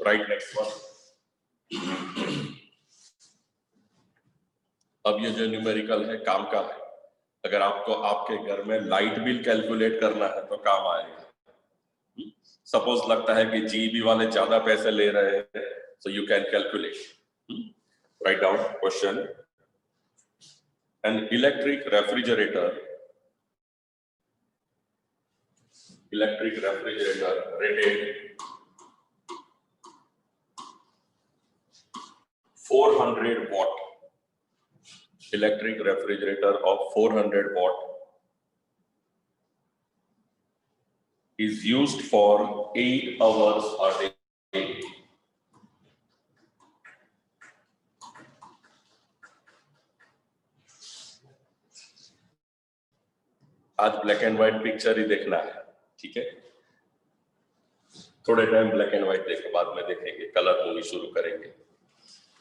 Right next one. अब ये जो न्यूमेरिकल है काम का है। अगर आपको आपके घर में लाइट बिल कैलकुलेट करना है तो काम आएगा। सपोज लगता है कि जीबी वाले ज्यादा पैसे ले रहे हैं, so you can calculate. Write down question. An electric refrigerator rated 400 watt. Electric refrigerator of 400 watt is used for 8 hours a day. आज ब्लैक एंड व्हाइट पिक्चर ही देखना है, ठीक है? थोड़े टाइम ब्लैक एंड व्हाइट देखें, बाद में देखेंगे, कलर मूवी शुरू करेंगे।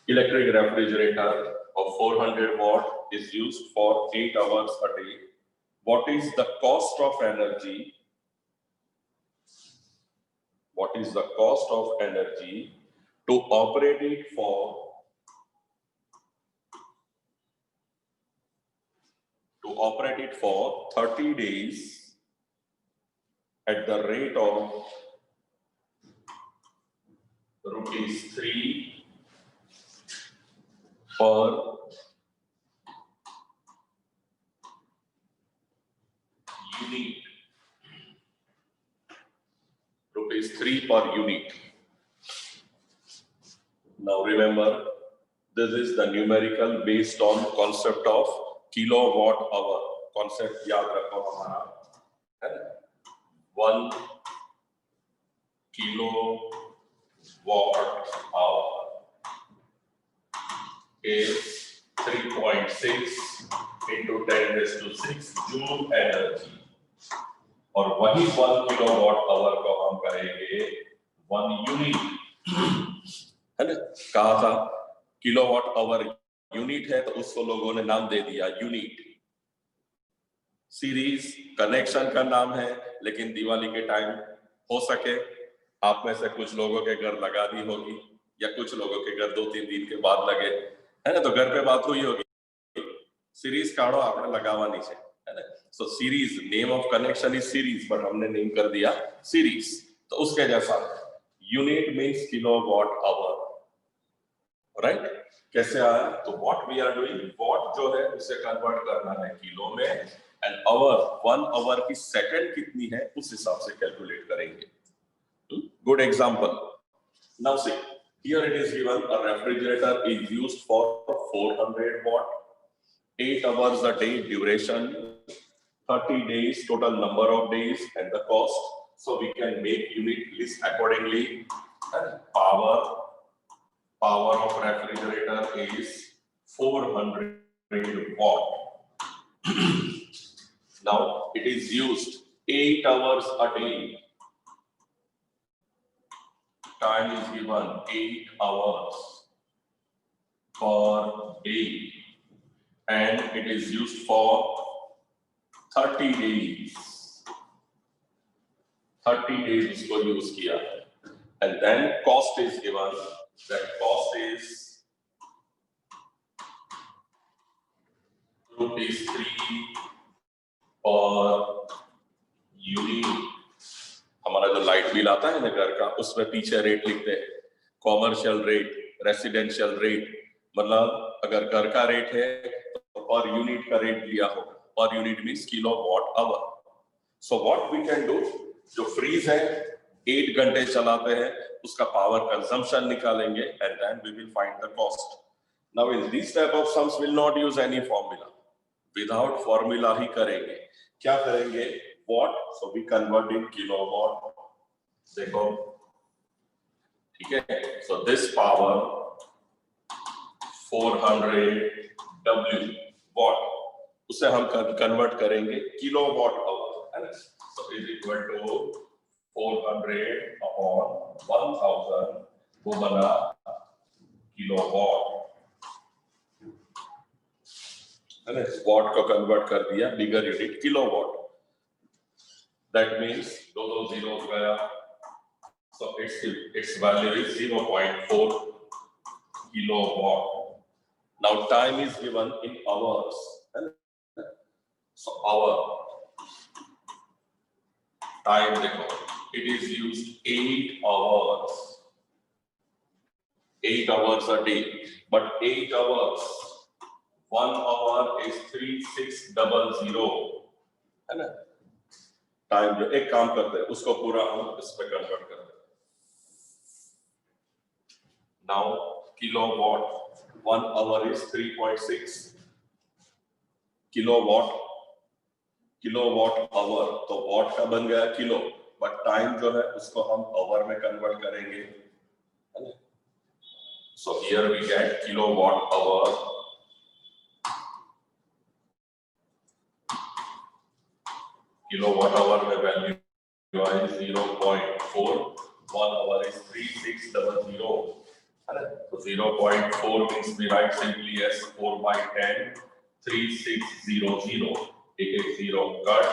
Electric refrigerator of 400 watt is used for 8 hours a day. What is the cost of energy? What is the cost of energy to operate it for 30 days at the rate of ₹3 per unit. ₹3 per unit. Now remember, this is the numerical based on concept of kilowatt hour. Concept याद रखो हमारा है ना? 1 kilowatt hour is 3.6 into 10⁶ joule energy. और वही 1 kilowatt hour को हम कहेंगे 1 यूनिट, है ना? कहा था किलोवाट आवर यूनिट है, तो उसको लोगों ने नाम दे दिया यूनिट। सीरीज कनेक्शन का नाम है, लेकिन दिवाली के टाइम हो सके आप में से कुछ लोगों के घर लगा दी होगी, या कुछ लोगों के घर 2-3 दिन के बाद लगे, है ना? तो घर पे बात हुई होगी, सीरीज काढ़ो आपने लगावा नहीं है, है ना? So series, name of connection is series, but हमने नेम कर दिया सीरीज। तो उसके जैसा unit means kilowatt hour, right? कैसे आया? तो what we are doing, what जो है उसे कन्वर्ट करना है किलो में, एंड आवर 1 आवर की सेकंड कितनी है उस हिसाब से कैलकुलेट करेंगे। Good example. Now see, here it is given a refrigerator is used for 400 watt, 8 hours a day duration, 30 days total number of days, and the cost. So we can make unit list accordingly. And power of refrigerator is 400 watt. Now it is used 8 hours a day. Time is given 8 hours per day, and it is used for 30 days. 30 days इसको use किया, and then cost is given. That cost is ₹3 per unit. हमारा जो light bill आता है ना घर का, उसमें पीछे रेट लिखते हैं, कॉमर्शियल रेट, रेसिडेंशियल रेट। मतलब अगर घर का रेट है तो पर यूनिट का रेट लिया होगा, per unit means kilowatt hour. So what we can do, जो फ्रीज है 8 घंटे चलाते हैं, उसका पावर कंजम्पशन निकालेंगे, and then we will find the cost. Now in this type of sums will not use any formula, without formula ही करेंगे। क्या करेंगे? Watt, so we convert in kilowatt. देखो, ठीक है? So this power 400 W watt, उसे हम convert करेंगे किलोवाट आवर, है ना? So is equal to 400 upon 1000, वो बना किलोवाट, है ना? वॉट को कन्वर्ट कर दिया bigger unit kilowatt. That means 2 zeros गया, so So its value is 0.4 kilowatt. Now time is given in hours. So hour time देखो, it is used 8 hours. 8 hours a day, but 8 hours, 1 hour is 3600, है ना? Time जो एक काम करते हैं उसको पूरा हम इस पे कन्वर्ट करते हैं. Now kilowatt, 1 hour is 3.6 kilowatt. Kilowatt hour, तो वॉट का बन गया किलो, बट टाइम जो है उसको हम आवर में कन्वर्ट करेंगे. So here we get kilowatt hour. Kilowatt hour में वैल्यू है 0.4, 1 आवर इज 3600, है ना? तो 0.4 means we write simply as 4/10, 3600. एक 0 कट,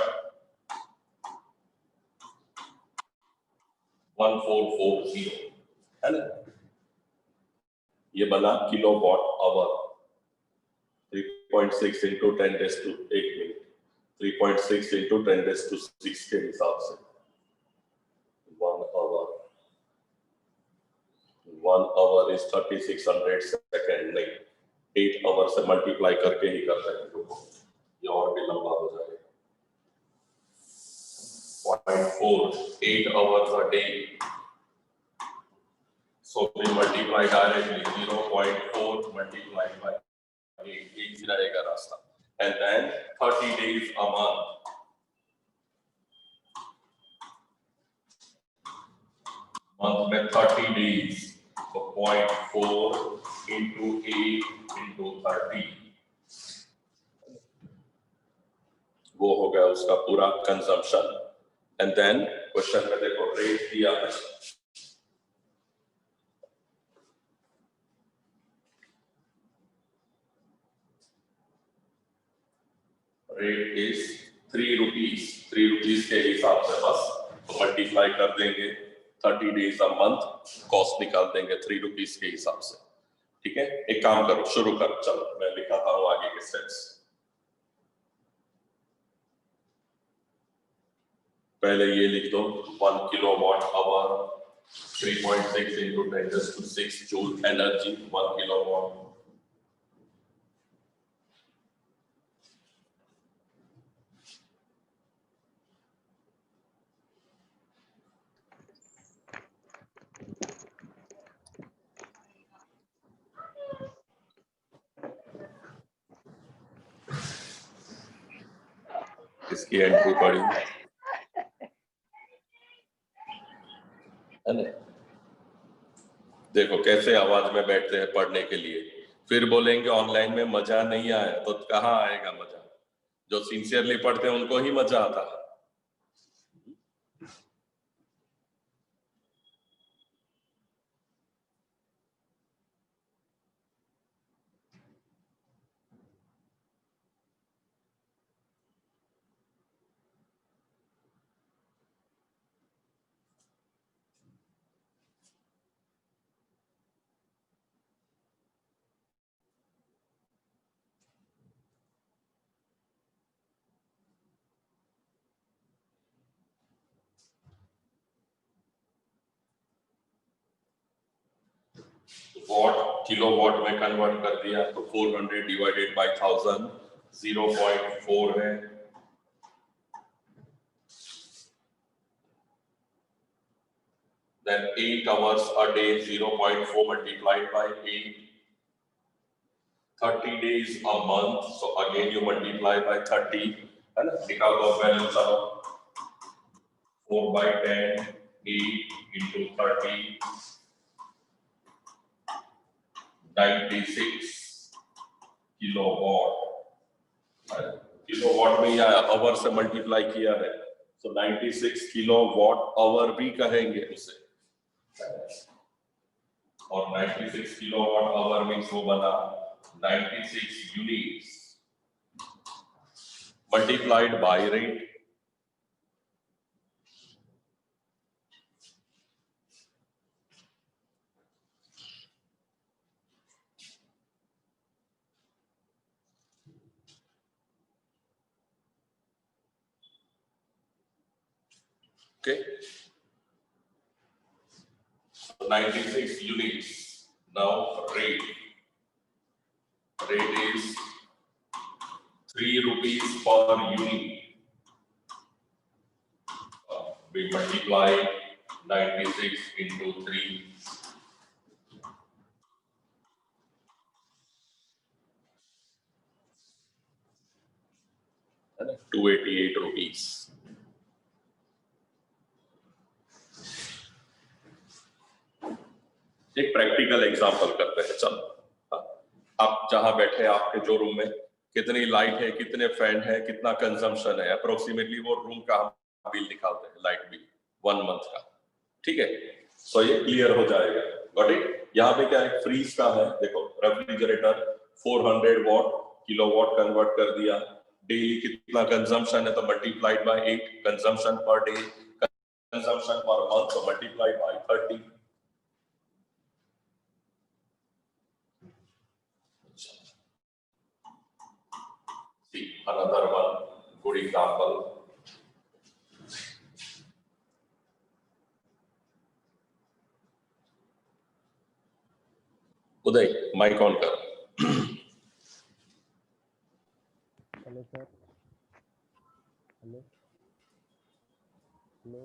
1440, है ना? ये बना kilowatt hour. 3.6 into 10 raised to 8 minute, 3.6 into 10 raised to 6 के हिसाब से 1 hour. 1 hour is 3600 सेकेंड, नहीं 8 hour से मल्टीप्लाई करके ही करते हैं लोगों. ये और भी लंबा हो जाएगा. 8 hours a day. So we multiply directly 0.4 multiplied by 8, easy रहेगा रास्ता. And then 30 days a month. Month में 30 days. So 0.4 into 8 into 30. वो हो गया उसका पूरा कंजम्पशन. And then क्वेश्चन में देखो रेट दिया है. Rate is 3 rupees. 3 रुपीज के हिसाब से बस मल्टीप्लाई कर देंगे 30 डेज अ मंथ, कॉस्ट निकाल देंगे 3 रुपीज के हिसाब से. ठीक है, एक काम करो, शुरू कर. चलो मैं लिखाता हूं आगे के स्टेप्स. पहले ये लिख दो 1 kilowatt hour, 3.6 into 10 raised to 6 joule energy 1 kilowatt. इसकी एंट्री पड़ी है ना? देखो कैसे आवाज में बैठते हैं पढ़ने के लिए. फिर बोलेंगे ऑनलाइन में मजा नहीं आया, तो कहाँ आएगा मजा? जो सिंसियरली पढ़ते हैं उनको ही मजा आता है. वॉट किलोवाट में कन्वर्ट कर दिया तो 400 डिवाइडेड बाय 1000 0.4 है. Then 8 hours a day, 0.4 multiplied by 8. 30 days a month, so again you multiply by 30. है ना? निकाल दो वैल्यू चलो. 4/10, 8 into 30, 96 किलोवाट. किलोवाट में या आवर से मल्टीप्लाई किया है, तो 96 किलोवाट आवर भी कहेंगे उसे. और 96 किलोवाट आवर मींस वो बना 96 units multiplied by rate. Okay, so 96 units. Now rate is 3 rupees per unit. We multiply 96 into 3. 288 rupees. एक प्रैक्टिकल एग्जांपल करते हैं। चलो, आप जहां बैठे आपके जो रूम में कितनी लाइट है, कितने फैन है, कितना कंजम्पशन है, अप्रोक्सीमेटली वो रूम का बिल निकालते हैं, लाइट बिल 1 मंथ का। ठीक है, सो ये क्लियर हो जाएगा। Got it? यहाँ पे क्या है, फ्रीज का है, देखो रेफ्रिजरेटर 400 वॉट किलोवाट कन्वर्ट कर दिया। डेली कितना कंजम्पशन है तो multiplied by 8, consumption per day, consumption per month तो multiplied by 30। See another one good example. Uday, mic on कर। Hello sir. Hello hello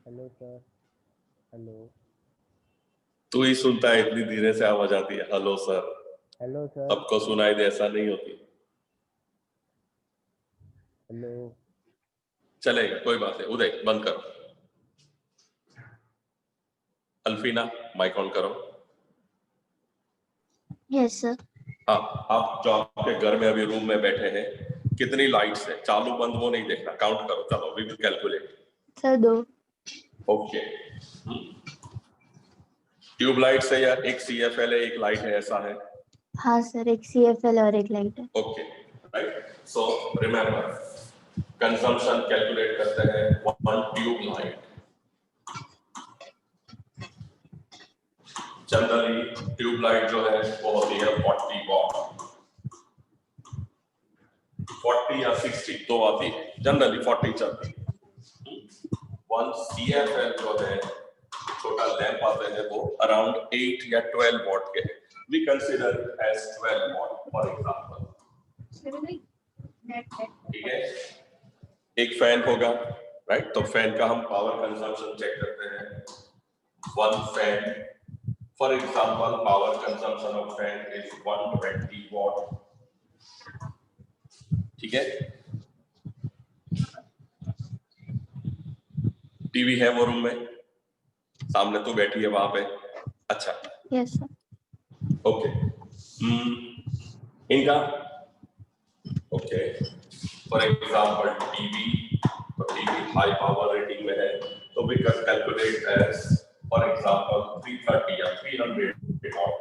hello sir. Hello. तू ही सुनता है, इतनी धीरे से आवाज आती है। Hello sir. Hello sir. सबको सुनाई दे ऐसा नहीं होती। हेलो। चलेगा, कोई बात नहीं। उदय बंद करो। अल्फीना माइक ऑन करो। Yes sir. हाँ, आप जो आपके घर में अभी रूम में बैठे हैं, कितनी लाइट्स है, चालू बंद वो नहीं देखना, काउंट करो। चलो, we will calculate. Sir 2। Okay, tubelights है या एक CFL है, एक लाइट है, ऐसा है? हाँ सर, एक CFL और एक लाइट है। Okay, right. So remember, consumption calculate करते हैं। 1 ट्यूब लाइट, जनरली ट्यूबलाइट जो है वो होती है 40 वॉट, 40 या 60 तो आती है, जनरली 40 चलती है। 1 CFL जो है, छोटा लैंप आता है, वो अराउंड 8 या 12 वॉट के है। We consider as 12 watt for example. ठीक है, एक फैन होगा, राइट? तो फैन का हम पावर कंजम्पशन चेक करते हैं। 1 fan, for example, power consumption of fan is 120 watt. ठीक है, टीवी है वो रूम में, सामने तो बैठी है वहां पे। अच्छा, यस सर। ओके, इनका ओके, फॉर एग्जांपल टीवी, तो टीवी हाई पावर रेटिंग में है, तो we can calculate as for example 330 या 300 वॉट।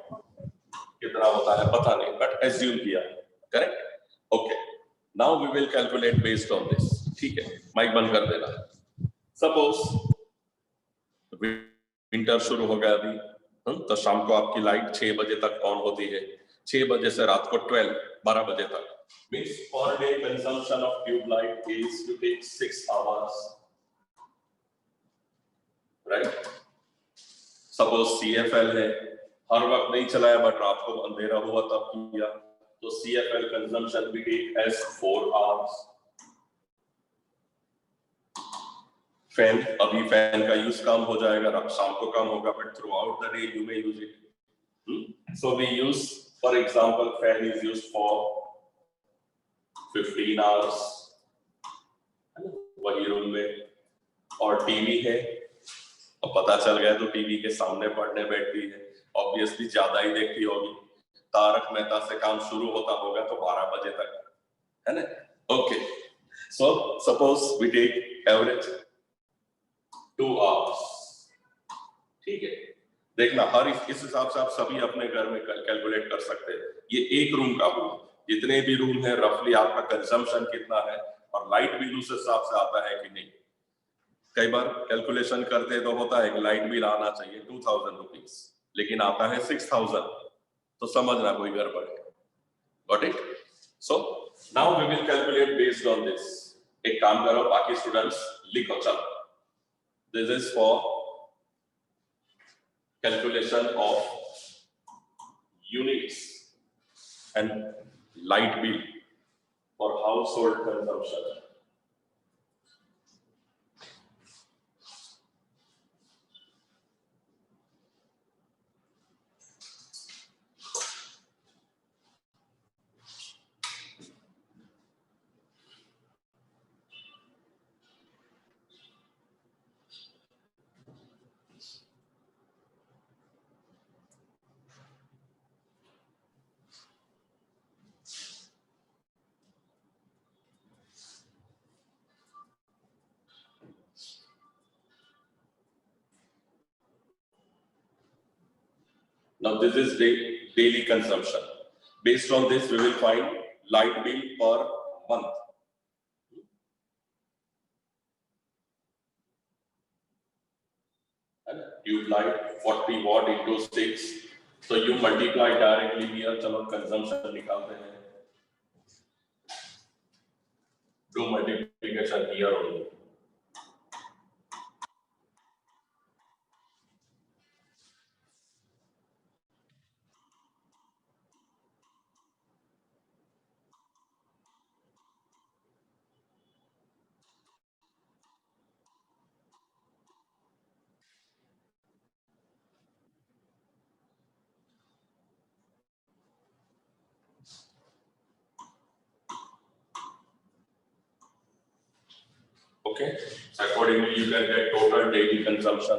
कितना होता है पता नहीं, बट एज्यूम किया, correct? Okay, now we will calculate based on this. ठीक है, माइक बंद कर देना। सपोज विंटर शुरू हो गया अभी, तो शाम को आपकी लाइट 6 बजे तक ऑन होती है, 6 बजे से रात को 12 बजे तक। Means per day consumption of tube light is to take 6 hours, right? Suppose CFL है, हर वक्त नहीं चलाया, बट रात को अंधेरा हुआ तब किया, तो CFL कंजम्पशन भी टेक एज 4 आवर्स। फैन, अभी फैन का यूज कम हो जाएगा, शाम को कम होगा, but throughout the day you may use it. So we use, for example, fan is used for 15 hours वही रूम में। और टीवी है, अब पता चल गया तो टीवी के सामने पढ़ने बैठती है, ऑब्वियसली ज्यादा ही देखती होगी। तारक मेहता से काम शुरू होता होगा तो 12 बजे तक, है ना? Okay, so suppose we take average 2 hours. ठीक है, देखना हर इस हिसाब से आप सभी अपने घर में कैलकुलेट कर सकते हैं। ये एक रूम का हुआ, जितने भी रूम है रफली आपका कंजम्पशन कितना है, और लाइट बिल उस हिसाब से आता है कि नहीं। कई बार कैलकुलेशन करते तो होता है कि लाइट बिल आना चाहिए 2000 रुपीज, लेकिन आता है 6000, तो समझना कोई गड़बड़ है। Got it? So Now we will calculate based on this. एक काम करो, बाकी स्टूडेंट्स लिखो चलो. This is for calculation of units and light bill for household consumption. Now this is daily consumption. Based on this, we will find light bill per month. And tube light 40 watt into 6. So you multiply directly here. चलो consumption निकालते हैं. Do multiplication here only. Okay, so accordingly you can get total daily consumption.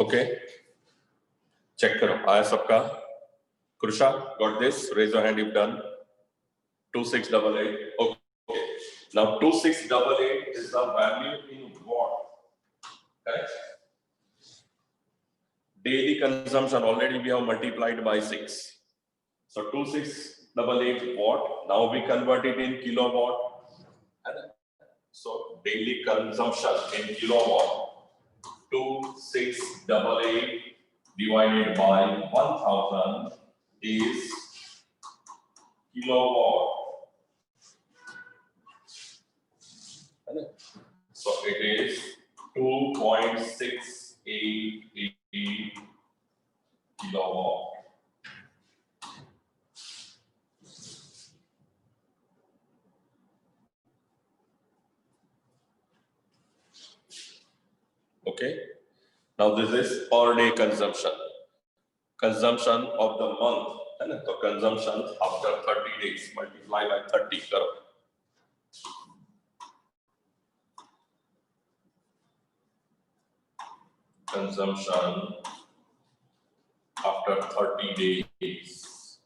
Okay, check करो आया सबका. Krusha, got this? Raise your hand if done. 2688. Okay. Now 2688 is the value in watt. Correct? Daily consumption already we have multiplied by 6. So 2688 watt. Now we convert it in kilowatt. So daily consumption in kilowatt. 2688 divided by 1000 is kilowatt. So it is 2.688 kilowatt. Okay. Now this is per day consumption. Consumption of the month. So consumption after 30 days multiply by 30 करो. Consumption after 30 days.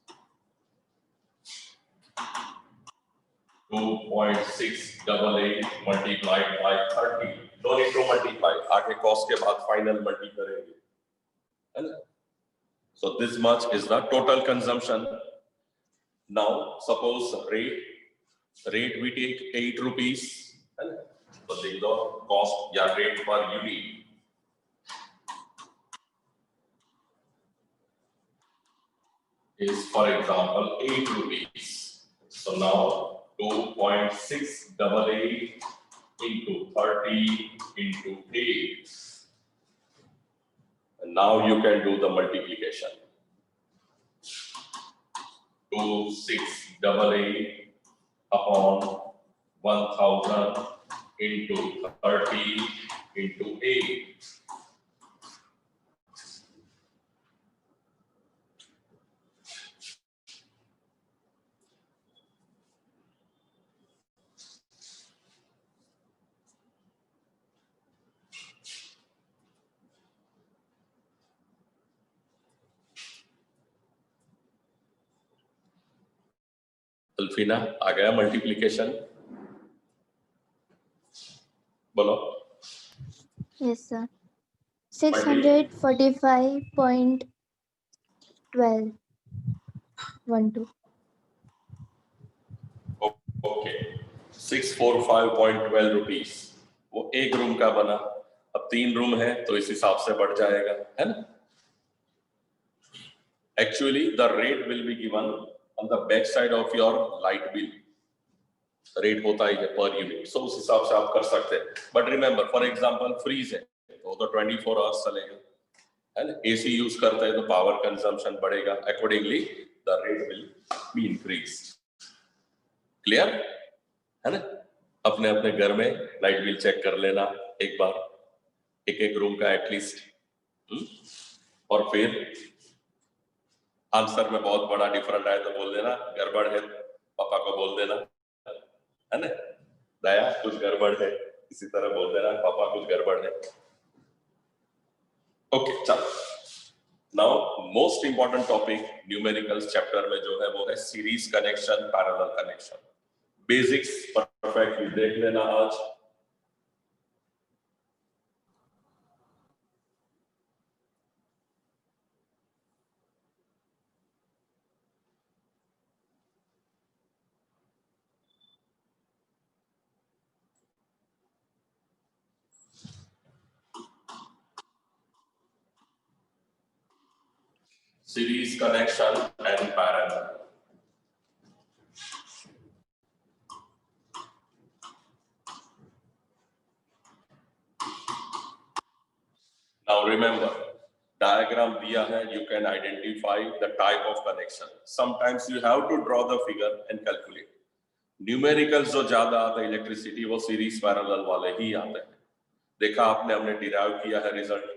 2.688 multiplied by 30. No need to multiply. आगे cost के बाद final multiply करेंगे. है ना? So this much is the total consumption. Now suppose rate we take 8 rupees. है ना? So देख दो cost या rate per unit. Is for example 8 rupees. So now 2.688 into 30 into 8. And now you can do the multiplication. 2688 upon 1000 into 30 into 8. जुल्फीना आ गया multiplication, बोलो। Yes, sir. 645.12. Okay, 645.12 rupees वो एक room का बना। अब 3 रूम है तो इस हिसाब से बढ़ जाएगा, है ना। Actually the rate will be given on the back side of your light bill. Rate होता ही है पर यूनिट, सो उस हिसाब से आप कर सकते हैं। But remember, for example fridge है तो 24 आवर्स चलेगा, है ना। एसी यूज करते हैं तो पावर कंजम्पशन बढ़ेगा, accordingly the rate will be increased. Clear है ना। अपने अपने घर में लाइट बिल चेक कर लेना एक बार, एक एक रूम का एटलीस्ट, और फिर आंसर में बहुत बड़ा डिफरेंट आए तो बोल देना गड़बड़ है, पापा को बोल देना, है ना। दया कुछ गड़बड़ है, इसी तरह बोल देना पापा कुछ गड़बड़ है। ओके चलो, now most important topic numericals chapter में जो है वो है series connection, parallel connection. Basics perfectly देख लेना आज। Series connection and parallel. Now remember, diagram दिया है, you can identify the type of connection. Sometimes you have to draw the figure and calculate. Numericals जो ज्यादा आते हैं इलेक्ट्रिसिटी वो सीरीज पैरेलल वाले ही आते हैं। देखा आपने, हमने डिराइव किया है result.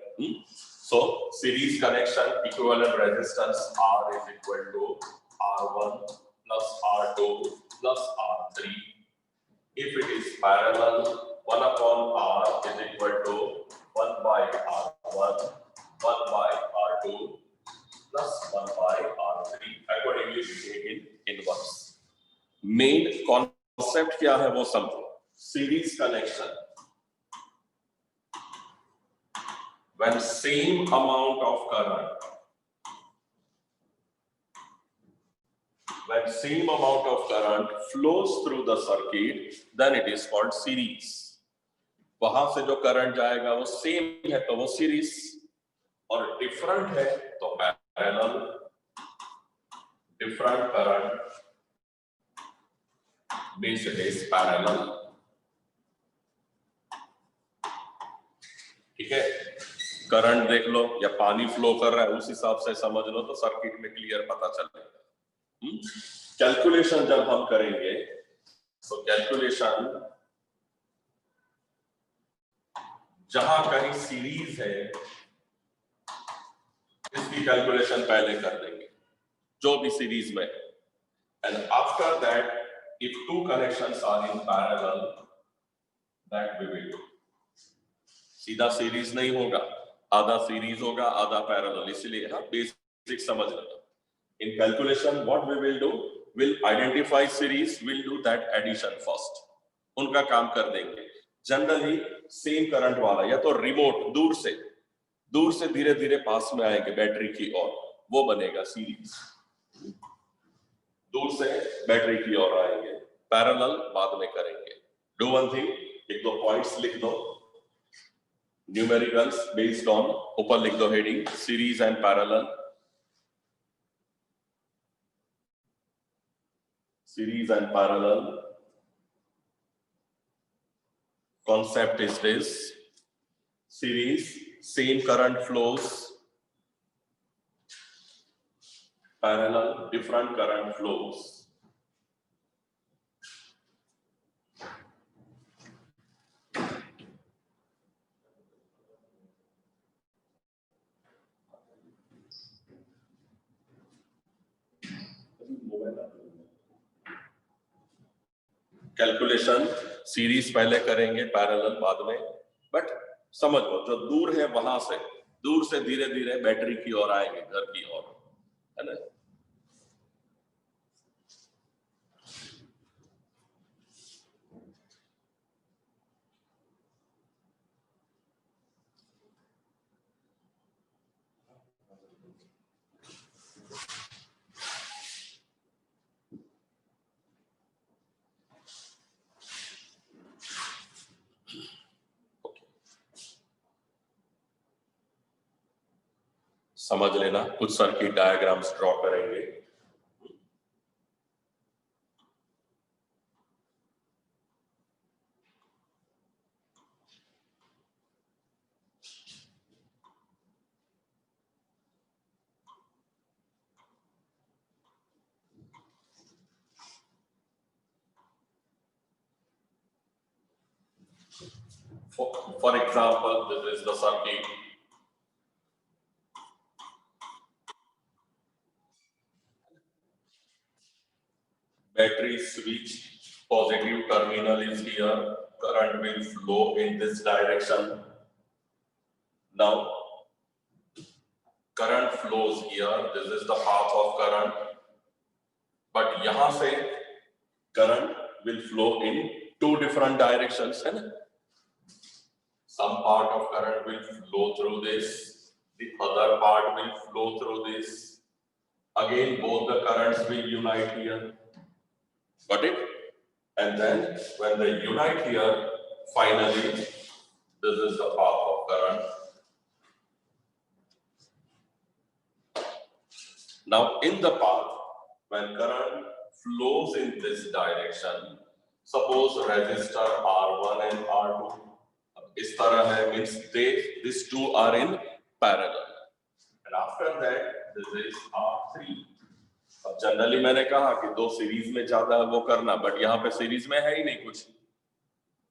So series connection, equivalent resistance R is equal to R1 plus R2 plus R3. If it is parallel, 1 upon R is equal to 1 by R1, 1 by R2 plus 1 by R3. Accordingly, we take in inverse. Main concept क्या है वो समझो। Series connection, when same amount of current, flows through the circuit, then it is called series. वहां से जो current जाएगा वो same है तो वो सीरीज, और डिफरेंट है तो parallel. Different current means it is parallel। ठीक है, करंट देख लो या पानी फ्लो कर रहा है उस हिसाब से समझ लो तो सर्किट में क्लियर पता चलेगा। कैलकुलेशन जब हम करेंगे तो कैलकुलेशन जहां कहीं सीरीज है इसकी कैलकुलेशन पहले कर देंगे, जो भी सीरीज में, and after that if two connections are in parallel that we will do. सीधा सीरीज नहीं होगा, आधा सीरीज होगा आधा पैरेलल, इसलिए ना बेसिक समझ लेना। In calculation what we will do, will identify series, will do that addition first, उनका काम कर देंगे। जनरली सेम करंट वाला या तो रिमोट दूर से धीरे धीरे पास में आएंगे बैटरी की ओर, वो बनेगा सीरीज। दूर से बैटरी की ओर आएंगे, पैरेलल बाद में करेंगे। डू वन थिंग, एक दो पॉइंट्स लिख दो, न्यूमेरिकल्स बेस्ड ऑन, ऊपर लिख दो heading series and parallel. Series and parallel concept is this: series, same current flows; parallel, different current flows. Calculation series पहले करेंगे, पैरेलल बाद में, बट समझ लो जो दूर है वहां से दूर से धीरे धीरे बैटरी की ओर आएंगे, घर की ओर, है ना। समझ लेना, कुछ सर्किट डायग्राम्स ड्रॉ करेंगे। For example, this is the circuit. Battery switch, positive terminal is here, current will flow in this direction. Now, current flows here, this is the path of current, but यहाँ से current will flow in two different directions, है ना? Some part of current will flow through this, the other part will flow through this. Again, both the currents will unite here. Got it? And then when they unite here, finally, this is the path of current. Now, in the path, when current flows in this direction, suppose resistor R1 and R2, इस तरह है, means these two are in parallel. And after that, this is R3. अब generally मैंने कहा कि दो series में ज्यादा वो करना, बट यहाँ पे सीरीज में है ही नहीं कुछ,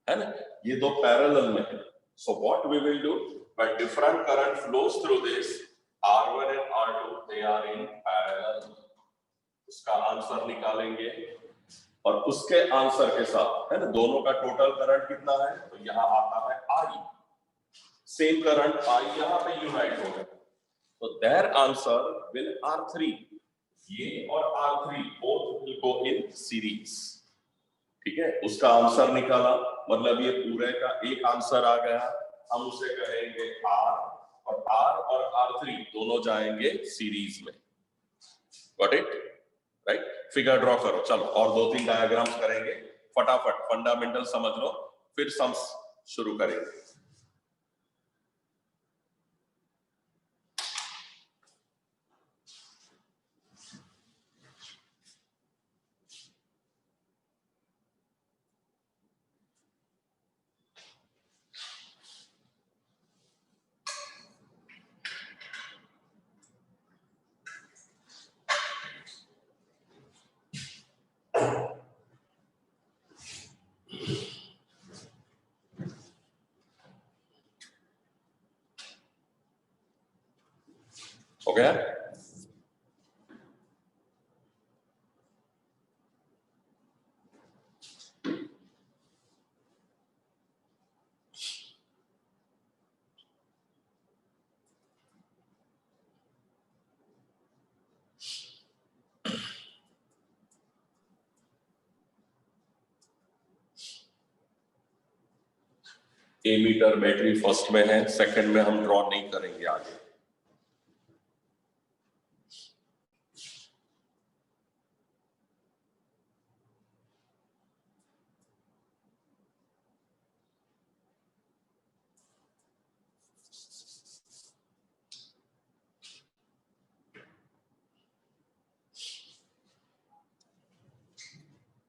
है ना? ये दो पैरेलल में है. So what we will do, when different current flows through this, R1 and R2, they are in parallel. उसका आंसर निकालेंगे और उसके आंसर के साथ, है ना, दोनों का टोटल करंट कितना है, तो यहाँ आता है I. सेम करंट I यहाँ पे यूनाइट हो गया, तो their answer will R3. ये और R3 both will go in series. ठीक है, उसका आंसर निकाला, मतलब ये पूरे का एक आंसर आ गया, हम उसे कहेंगे R, और R और R3 दोनों जाएंगे सीरीज में. Got it? Right? Figure draw करो. चलो और दो तीन डायग्राम्स करेंगे, फटाफट फंडामेंटल समझ लो, फिर सम्स शुरू करेंगे. हो गया? एमीटर बैटरी फर्स्ट में है, सेकंड में हम ड्रॉ नहीं करेंगे आगे.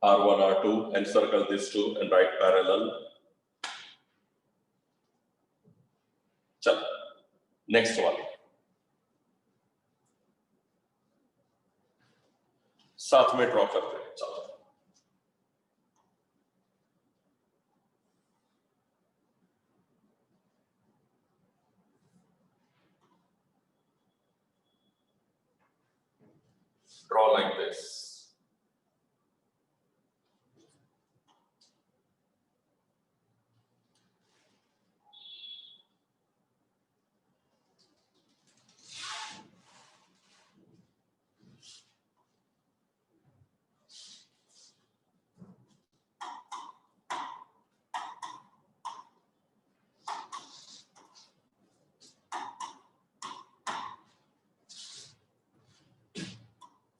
R1, R2, and circle these two and write parallel. चलो नेक्स्ट वाले साथ में ड्रॉ करते हैं. चलो draw like this.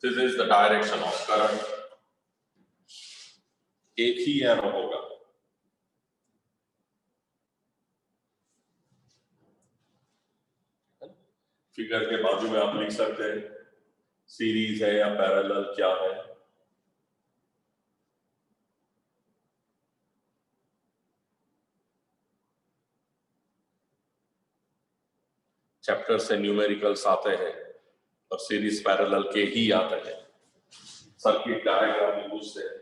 This is the direction of current. एक ही एरो होगा. फिगर के बाजू में आप लिख सकते हैं सीरीज है या पैरेलल क्या है। चैप्टर से न्यूमेरिकल्स आते हैं और सीरीज पैरेलल के ही आते हैं। सर्किट डायग्राम भी पूछते हैं।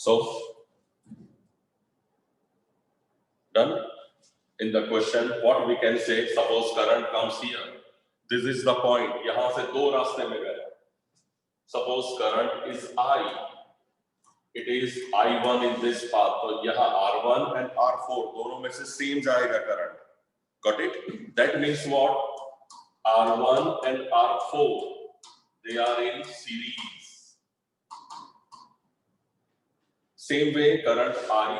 So, done. In the question, what we can say, suppose current comes here. This is the point. यहाँ से दो रास्ते में गया. Suppose current is I. It is I1 in this path. तो यहाँ R1 and R4 दोनों में से same जाएगा current. Got it? That means what? R1 and R4 they are in series. Same way current I,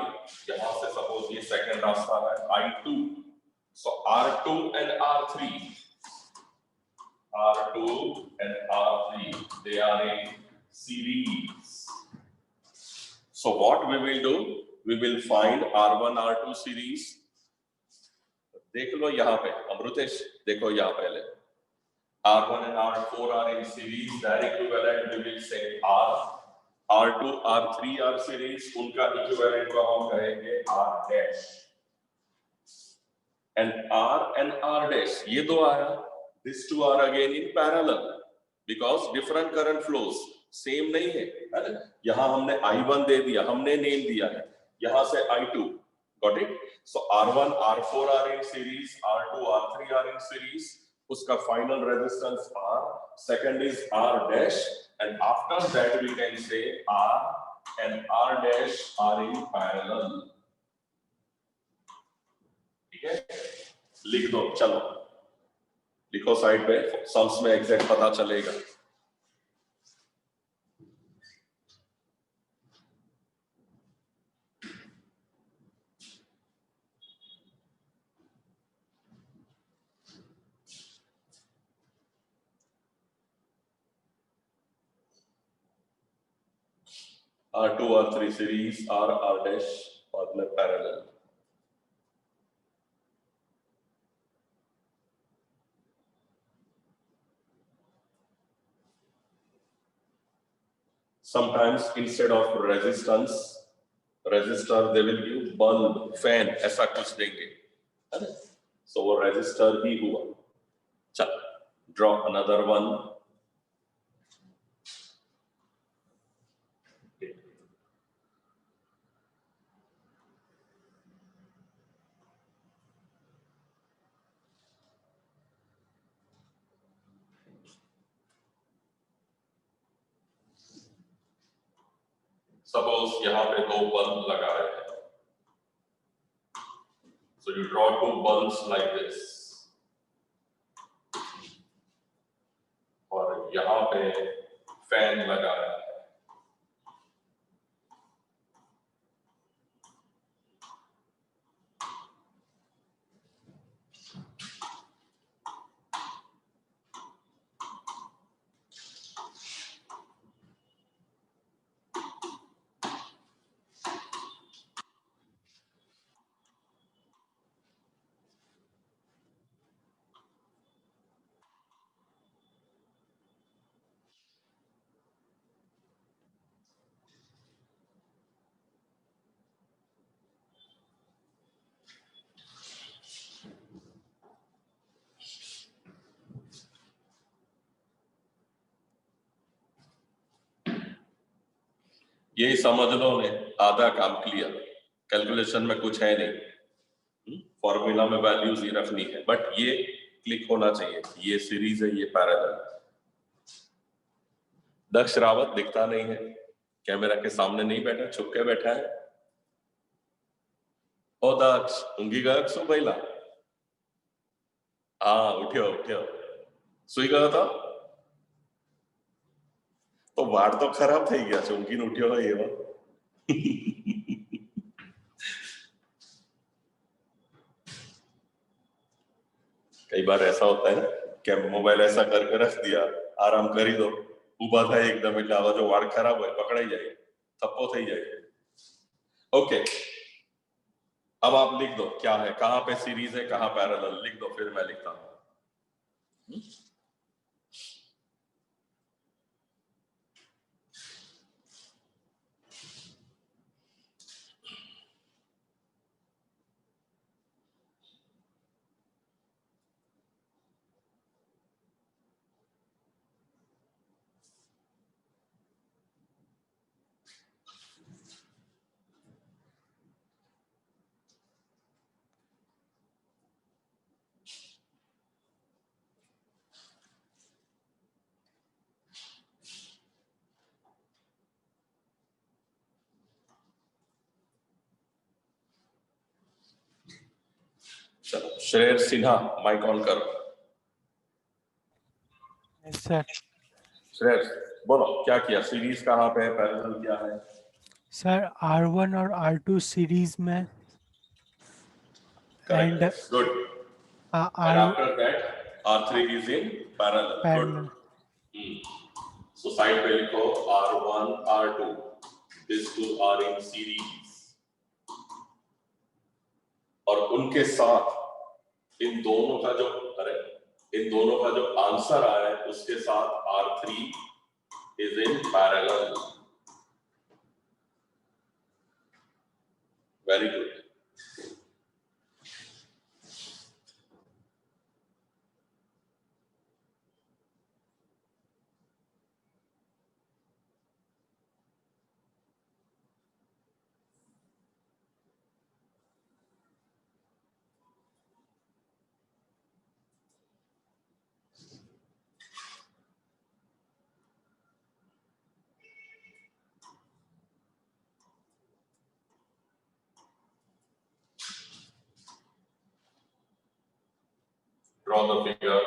यहाँ से suppose ये second रास्ता है I2, so R2 and R3 they are in series. So what we will do? We will find R1 R2 series. देख लो यहाँ पे अमृतेश, देखो यहाँ पहले R1 and R4 are in series. Their equivalent we will say R2, R3 are series, उनका equivalent को हम कहेंगे R dash. And R dash, ये दो आया, these two are again in parallel because different current flows, same नहीं है, है ना? यहाँ हमने I1 दे दिया, हमने नेम दिया है, यहाँ से I2, got it? So R1, R4 are in series, R2, R3 are in series, उसका final resistance R, second is R dash, and after that we can say R and R dash are in parallel. ठीक है? लिख दो, चलो लिखो side पे, sums में exact पता चलेगा। R2, R3 series, R dash मतलब parallel. Sometimes instead of resistance, resistor they will give bulb, fan, ऐसा कुछ देंगे, है ना? So वो resistor ही हुआ. चल, draw another one. Suppose यहाँ पे दो बल्ब लगाए हैं. So you draw two bulbs like this. और यहाँ पे फैन लगाया है. ये समझ लो ने आधा काम क्लियर. कैलकुलेशन में कुछ है नहीं, फॉर्मूला में वैल्यूज ही रखनी है, बट ये क्लिक होना चाहिए, ये सीरीज है, ये पैरेलल। दक्ष रावत दिखता नहीं है, कैमरा के सामने नहीं बैठा, छुप के बैठा है। ओ दक्ष, ઊંઘી ગયો શું પહેલા? હા, ઉઠ્યો ઉઠ્યો, સુઈ ગયો તો? તો વાળ તો ખરાબ થઈ ગયા છે, ઊંઘીને ઉઠ્યો હોય એવા। कई बार ऐसा होता है ना कि मोबाइल ऐसा करके रख दिया, आराम करी दो, ऊभा થાય એકદમ એટલે આવા જો વાળ ખરાબ હોય પકડાઈ જાય, થપ્પો થઈ જાય। ओके, अब आप लिख दो क्या है, कहां पे सीरीज है, कहां पैरेलल, लिख दो, फिर मैं लिखता हूं। चलो, श्रेयस सिन्हा माइक ऑन करो। Yes sir. श्रेयस बोलो, क्या किया, सीरीज कहाँ पे है, पैरेलल क्या है? सर R1 और R2 सीरीज में, Correct. and Good. And R after that R3 is in parallel. parallel. Good. So side पे लिखो R1 R2, these two are in series, और उनके साथ इन दोनों का जो आंसर आया है उसके साथ R3 is in parallel. Very good. Draw the figure.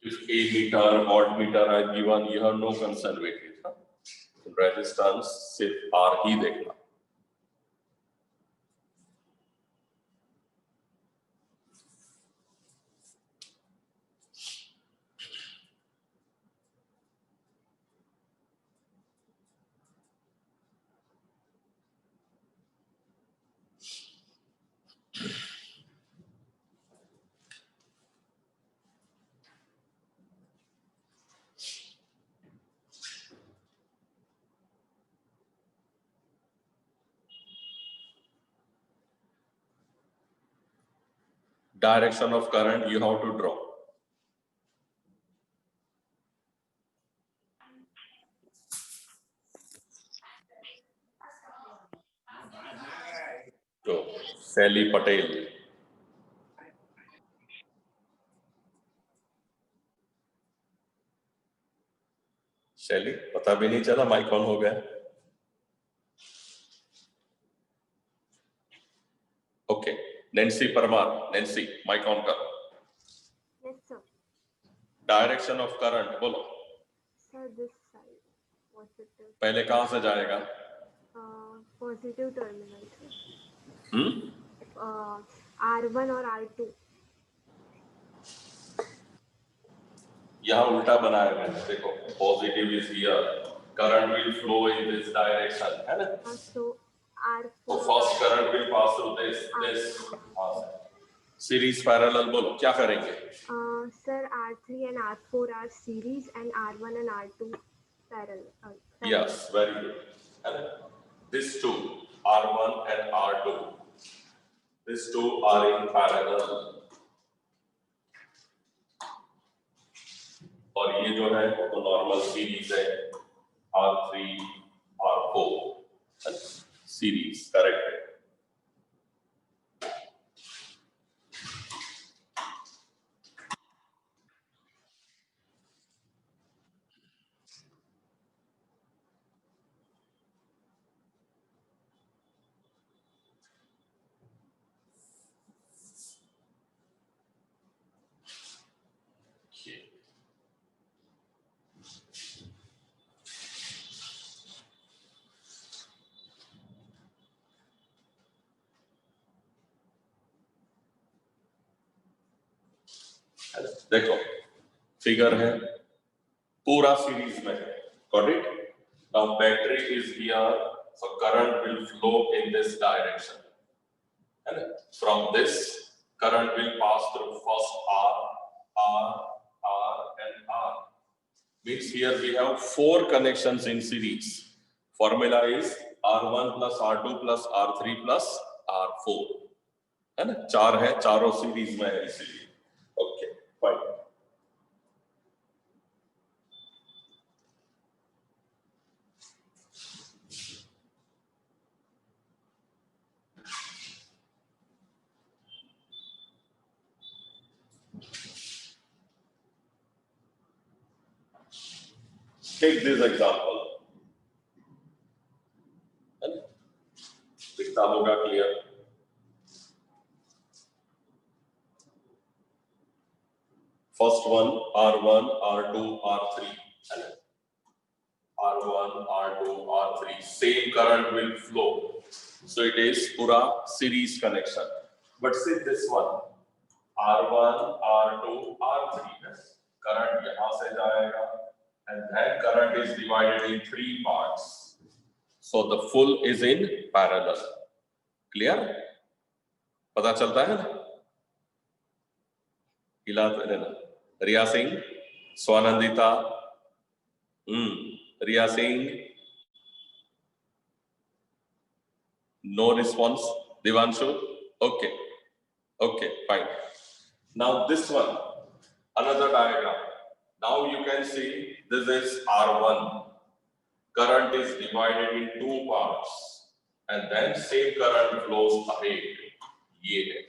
If A meter, watt meter are given, you have no concern with it. Resistance सिर्फ R ही देखना। Direction of current you have to draw. तो सैली पटेल, शैली पता भी नहीं चला mic on हो गया। Okay, Nancy Parmar, Nancy mike on कर। Yes, sir. Direction of current बोलो। Sir, this side. Positive. पहले कहां से जाएगा? Positive terminal, sir. हम्म, R1 और R2. यहाँ उल्टा बनाया मैंने, देखो positive is here, current will flow in this direction, है ना? So R4. So first current will pass through this. Series parallel बोलो क्या करेंगे? Sir, R3 and R4 are series and R1 and R2 parallel. Yes, very good. है ना? These two, R1 and R2, these two are in parallel. और ये जो है वो तो नॉर्मल सीरीज है, R3, R4 सीरीज, करेक्ट है. देखो फिगर है, पूरा सीरीज में है. Got it? Now battery is here, so current will flow in this direction, है ना? From this current will pass through first R and R. Means here we have 4 connections in series. Formula is R1 plus R2 plus R3 plus R4, है ना? 4 है, चारों series में है इसलिए. Okay, fine. Take this example. दिखता होगा clear? First one, R1, R2, R3. R1, R2, R3. Same current will flow. So it is pura series connection. But see this one, R1, R2, R3. Current यहाँ से जाएगा, and then current is divided in 3 parts. So the full is in parallel. Clear? पता चलता है ना? हिला देना. रिया सिंह, स्वानंदिता, रिया Singh, no response. Divanshu, okay, okay, fine. Now this one, another diagram. Now you can see this is R1. Current is divided in 2 parts, and then same current flows ahead. ये है.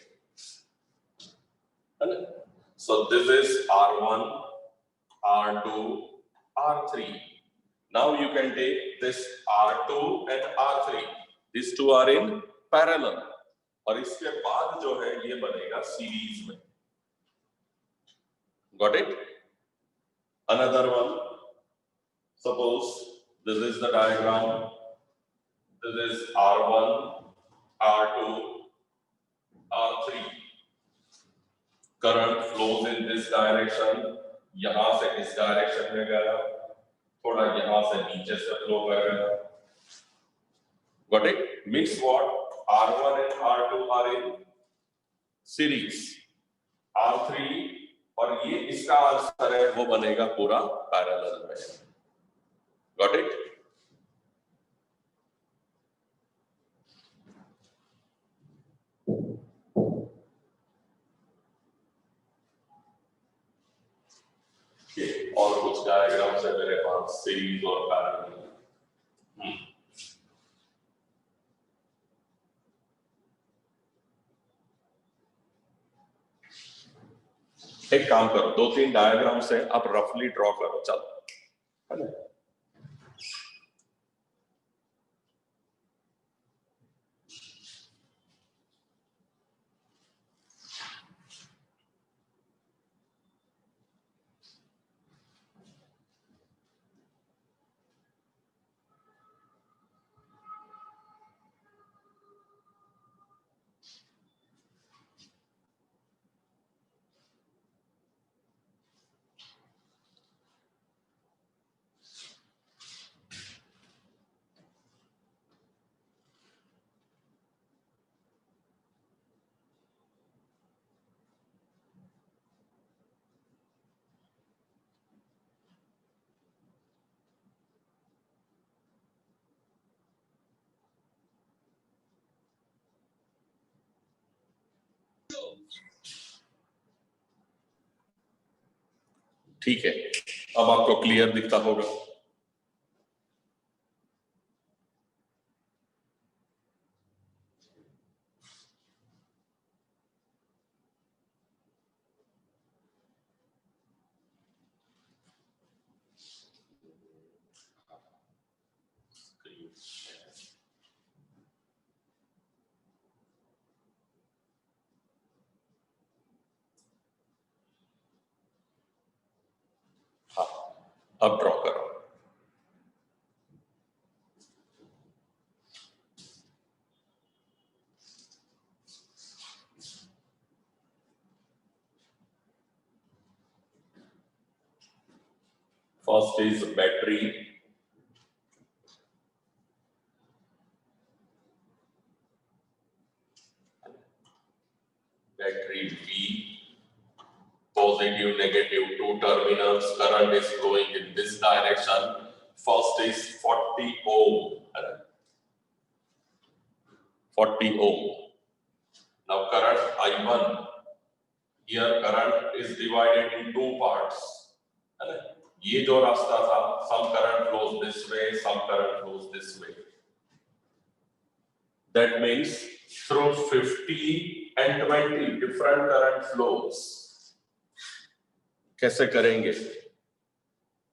So this is R1, R2, R3. Now you can take this R2 and R3. These two are in parallel. और इसके बाद जो है ये बनेगा series में. Got it? Another one. Suppose this is the diagram. This is R1, R2, R3. Current flows in this direction. यहाँ से इस डायरेक्शन में गया, थोड़ा यहाँ से नीचे से फ्लो कर गया. Got it? Means what? R1 and R2 are in series. R3 और ये इसका आंसर है, वो बनेगा पूरा पैरेलल में. Got it? और कुछ डायग्राम्स है मेरे पास सीरीज और पैरेलल. एक काम करो, 2-3 डायग्राम से आप रफली ड्रॉ करो. चलो, है ना? ठीक है, अब आपको क्लियर दिखता होगा। हाँ, अब ड्रॉ करो। First is battery. Battery V, positive, negative, two terminals, current is flowing in this direction. First is 40 ohm. 40 ohm. Now current I1, here current is divided in two parts. ये जो रास्ता था, some current flows this way, some current flows this way. That means through 50 and 20 different current flows. कैसे करेंगे?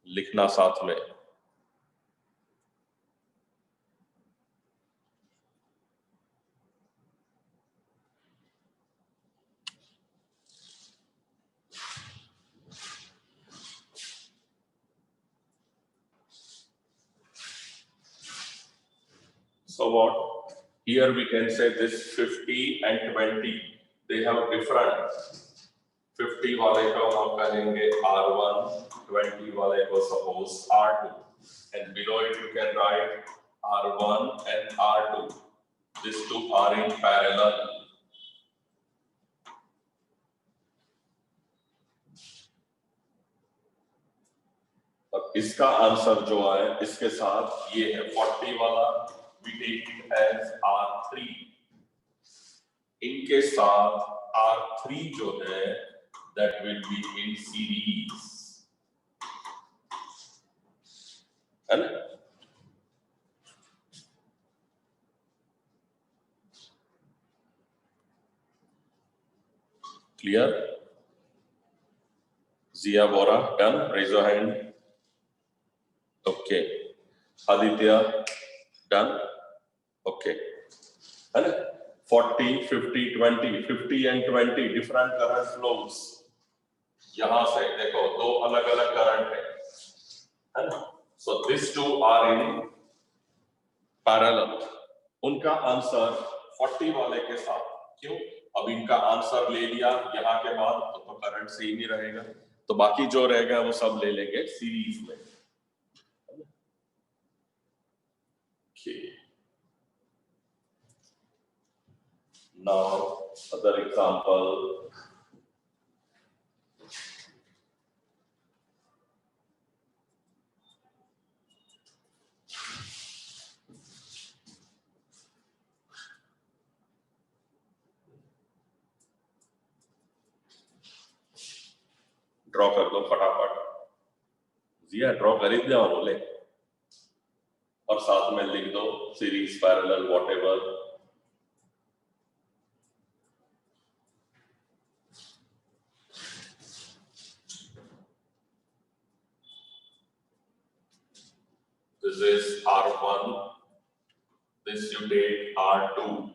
लिखना साथ में। So what? Here we can say this 50 and 20, they have different. 50 वाले को हम कहेंगे R1, 20 वाले को suppose R2. And below it you can write R1 and R2. These two are in parallel. अब इसका आंसर जो है इसके साथ ये है 40 वाला, we take it as R3. इनके साथ R3 जो है that will be in series. है ना? Clear? Zia Bora, done? Raise your hand. Okay. Aditya, done? Okay. है ना? 40, 50, 20, 50 and 20 different current flows. यहां से देखो दो अलग अलग करंट है ना? So these two are in parallel. उनका आंसर 40 वाले के साथ, क्यों? अब इनका आंसर ले लिया यहाँ के बाद तो करंट सेम ही रहेगा, तो बाकी जो रहेगा वो सब ले लेंगे सीरीज में। Okay. Now other example. Draw कर दो फटाफट। जिया ड्रॉ कर ही दिया बोले, और साथ में लिख दो series parallel whatever. This is R1, this you take R2.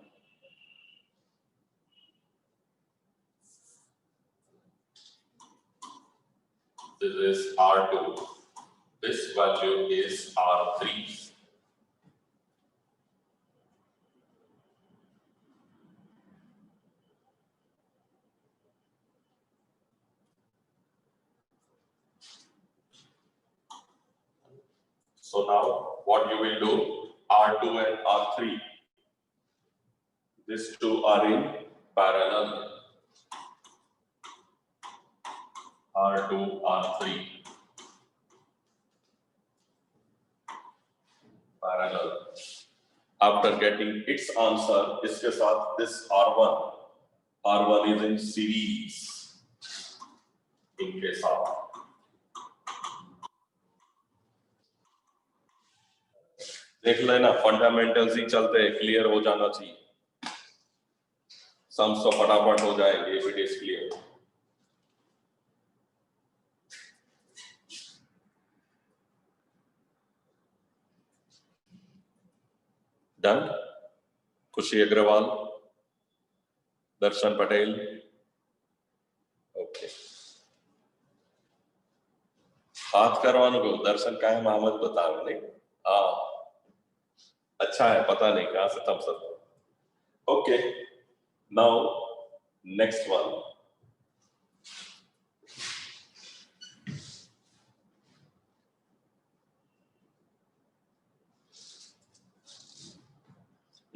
This is R2. This value is R3. So now what you will do, R2 and R3, these two are in parallel. R2, R3, parallel. After getting its answer, इसके साथ this R1 is in series इनके साथ, देख लेना, fundamentals ही चलते हैं, clear हो जाना चाहिए। सम्स तो फटाफट हो जाएंगे if it is clear. Done. खुशी अग्रवाल, दर्शन पटेल, ओके। हाथ करवाने को दर्शन का है, मोहम्मद बता रहे नहीं। हाँ अच्छा है, पता नहीं कहां से thumbs up. Okay, now next one.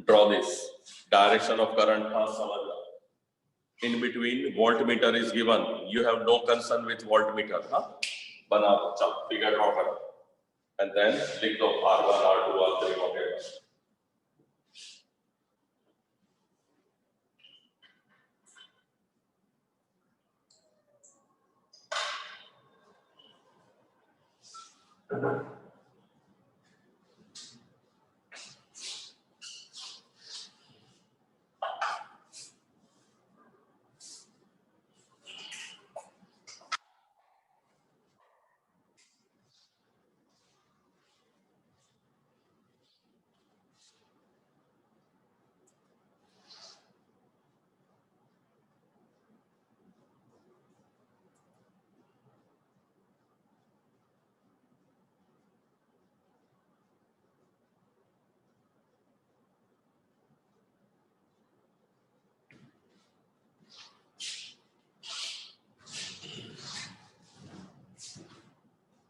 Draw this direction of current, हाँ समझ लो। In between voltmeter is given, you have no concern with voltmeter, हाँ बना दो, चल figure draw करो and then लिख दो R1 R2 R3 whatever।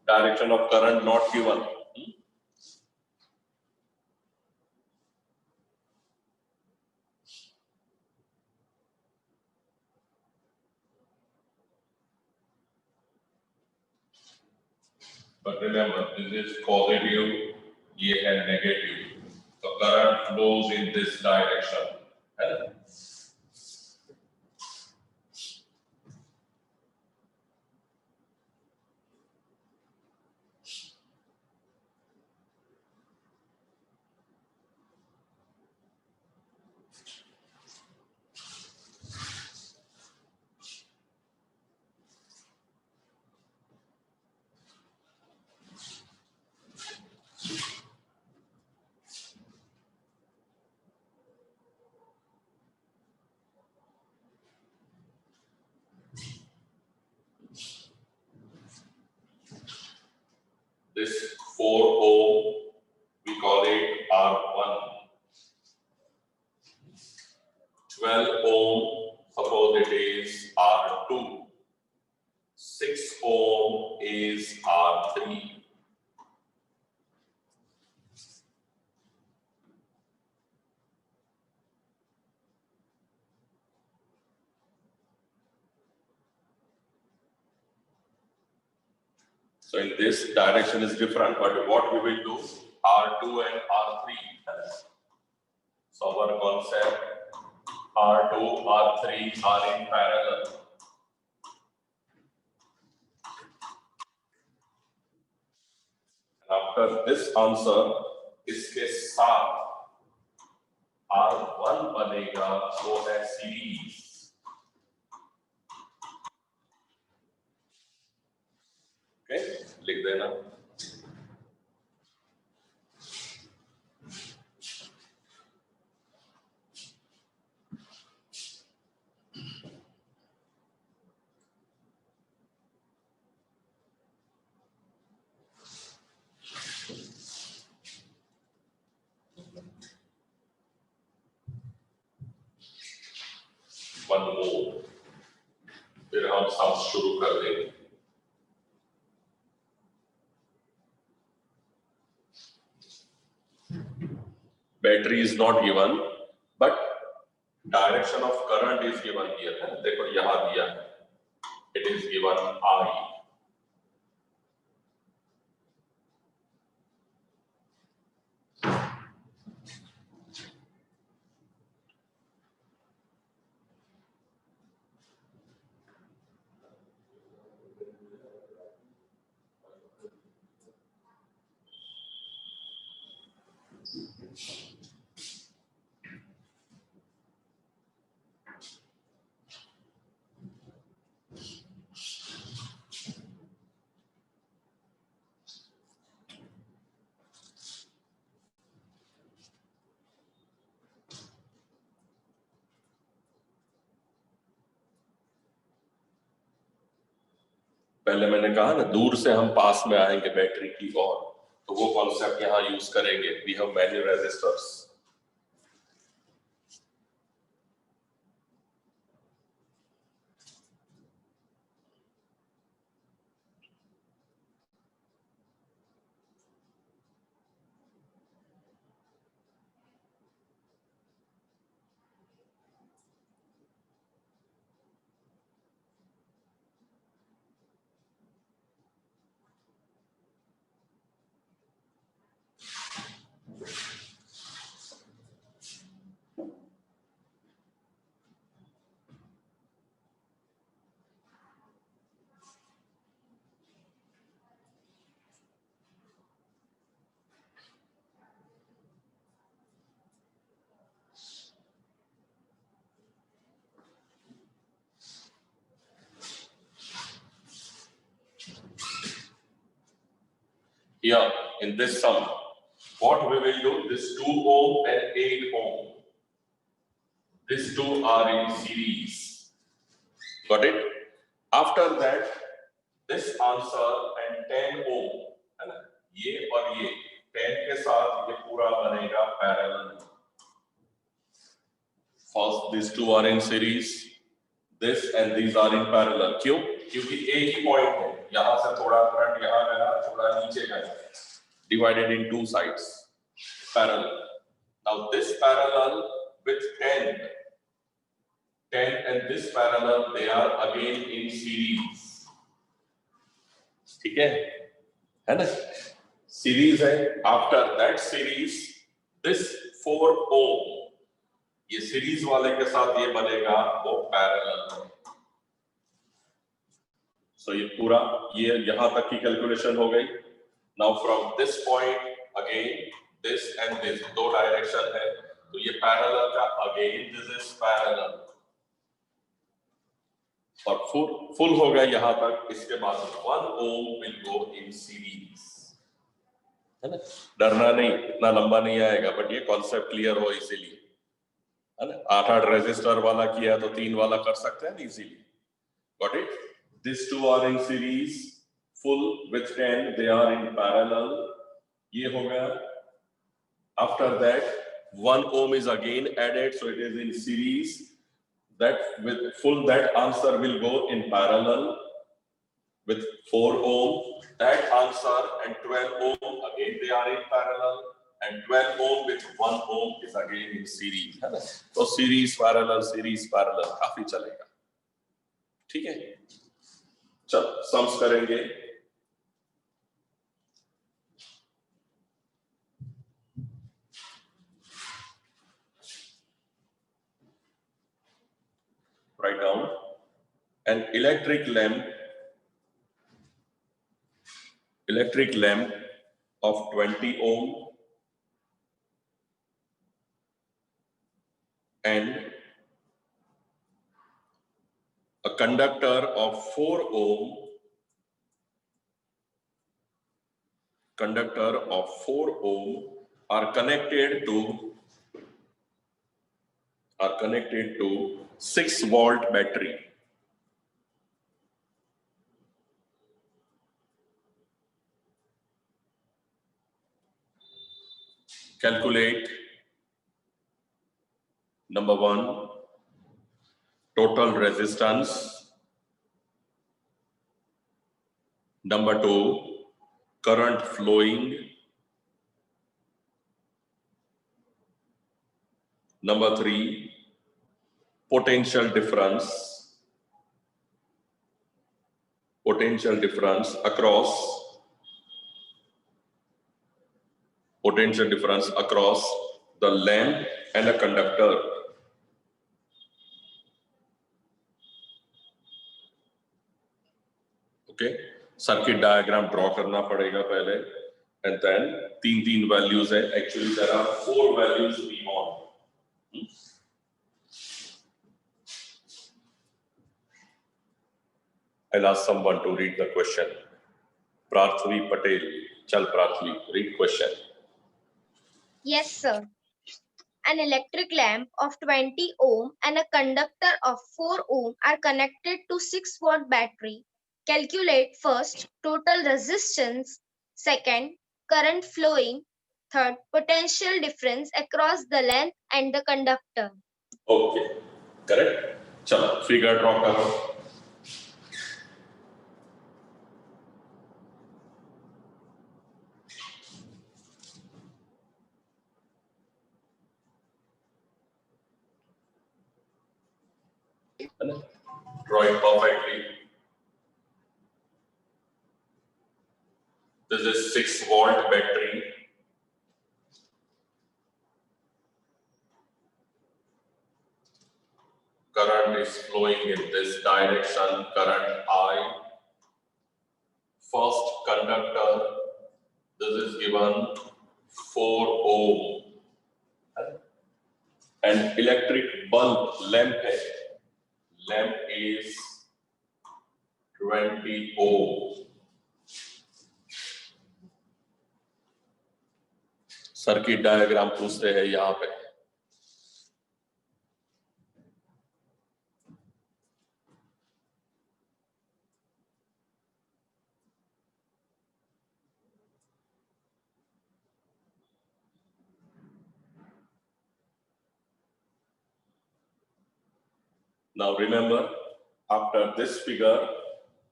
Direction of current not given, but remember this is positive, ये है negative, so current flows in this direction, है ना? This 4 ohm, we call it R1. 12 ohm, suppose it is R2. 6 ohm is R3. So in this direction is different, but what we will do, R2 and R3. So our concept, R2, R3 are in parallel. After this answer, इसके साथ R1 बनेगा, वो है series. Okay, लिख देना। One more, फिर हम सब शुरू कर देंगे। Battery is not given, but direction of current is given here. देखो यहाँ दिया है, it is given I. पहले मैंने कहा ना, दूर से हम पास में आएंगे बैटरी की ओर, तो वो कॉन्सेप्ट यहाँ यूज करेंगे. We have many resistors. Here in this sum, what we will do, this 2 ohm and 8 ohm, these two are in series. Got it? After that, this answer and 10 ohm, है ना, ये और ये 10 के साथ ये पूरा बनेगा parallel. First, these two are in series. This and these are in parallel. क्यों? क्योंकि एक ही पॉइंट है. यहाँ से थोड़ा करंट यहाँ गया, थोड़ा नीचे गया. Divided in two sides. Parallel. Now this parallel with 10 and this parallel, they are again in series. ठीक है ना? Series है. After that series, this 4 ohm, ये सीरीज वाले के साथ ये बनेगा वो पैरेलल. सो ये पूरा, ये यहां तक की कैलकुलेशन हो गई. Now from this point again this and this, दो डायरेक्शन है, तो ये पैरेलल का अगेन दिस इज पैरेलल. और फुल हो गया यहां तक. इसके बाद 1 ohm will go in series, है ना. डरना नहीं, इतना लंबा नहीं आएगा, बट ये कॉन्सेप्ट क्लियर हो इसीलिए, है ना. 8 रेजिस्टर वाला किया तो 3 वाला कर सकते हैं easily. Got it? These two are in series, full with 10, they are in parallel. ये हो गया. After that, 1 ohm is again added, so it is in series. That with full, that answer will go in parallel with 4 ohm. That answer and 12 ohm again they are in parallel, and 12 ohm with 1 ohm is again in series. है ना? तो series parallel काफी चलेगा. ठीक है. चल sums करेंगे. Write down an electric lamp of 20 ohm and a conductor of 4 ohm are connected to 6-volt battery. Calculate number 1, total resistance. Number 2, current flowing. Number 3, potential difference across the lamp and a conductor. Okay, circuit diagram draw करना पड़ेगा पहले, and then 3 values है. Actually there are 4 values to be on. I'll ask someone to read the question. Prarthvi Patel. Chal Prarthvi, read question. Yes, sir. An electric lamp of 20 ohm and a conductor of 4 ohm are connected to 6-watt battery. Calculate first total resistance, second current flowing, third potential difference across the length and the conductor. Okay correct, चलो figure draw करो। Draw it perfectly. This is 6-volt battery. Current is flowing in this direction, current I. First conductor, this is given 4 ohm. And electric bulb lamp hai. Lamp is 20 ohm. Circuit diagram पूछते हैं यहाँ पे। Now remember, after this figure,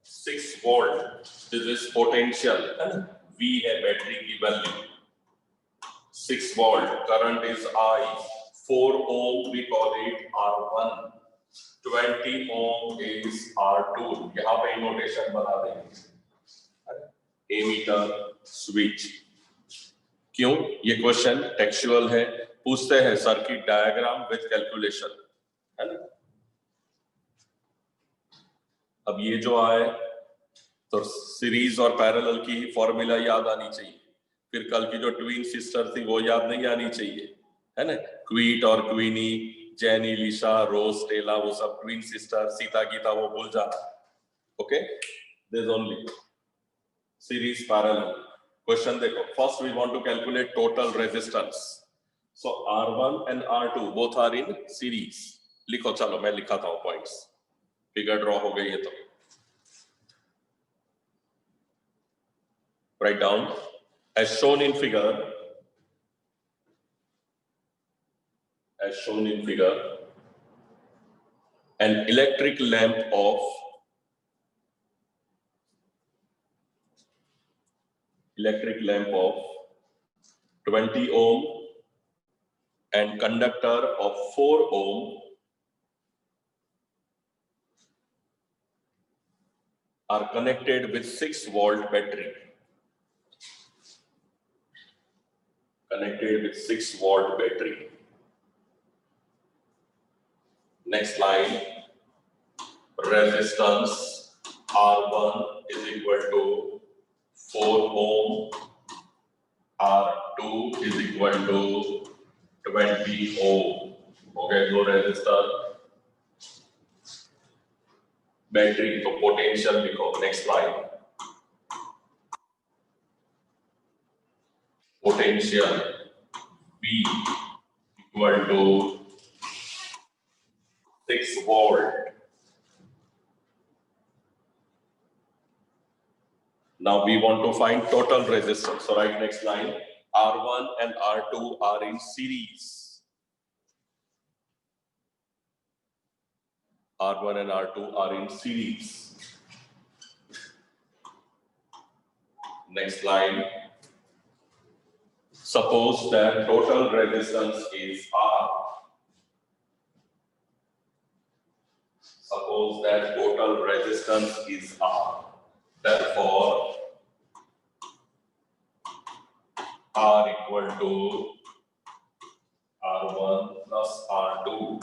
6 volt, this is potential, V है battery की value, 6 volt, current is I, 4 ohm we call it R1, 20 ohm is R2, यहाँ पे notation बना देंगे, एमीटर स्विच। क्यों? ये क्वेश्चन टेक्सचुअल है, पूछते हैं सर्किट डायग्राम विद कैलकुलेशन, है ना? अब ये जो आए तो सीरीज और पैरेलल की फॉर्मूला याद आनी चाहिए, फिर कल की जो ट्विन सिस्टर थी वो याद नहीं आनी चाहिए, है ना? क्वीट और Queenie, Jenny, Lisha, Rose, Stella, वो सब ट्विन सिस्टर, सीता, गीता, वो भूल जाना। Okay, this is only series parallel. Question देखो, first we want to calculate total resistance, so R1 and R2 both are in series. लिखो, चलो मैं लिखाता हूं पॉइंट्स, फिगर ड्रॉ हो गई है तो write down as shown in figure, an electric lamp of 20 ohm and conductor of 4 ohm are connected with 6 volt battery. Connected with 6 volt battery. Next line, resistance R1 is equal to 4 ohm, R2 is equal to 20 ohm. Okay, so resistor, battery, तो potential लिखो। Next line, potential V equal to 6 volt. Now we want to find total resistance. So write next line, R1 and R2 are in series. R1 and R2 are in series. Next line, suppose that total resistance is R. Suppose that total resistance is R. Therefore, R equal to R1 plus R2.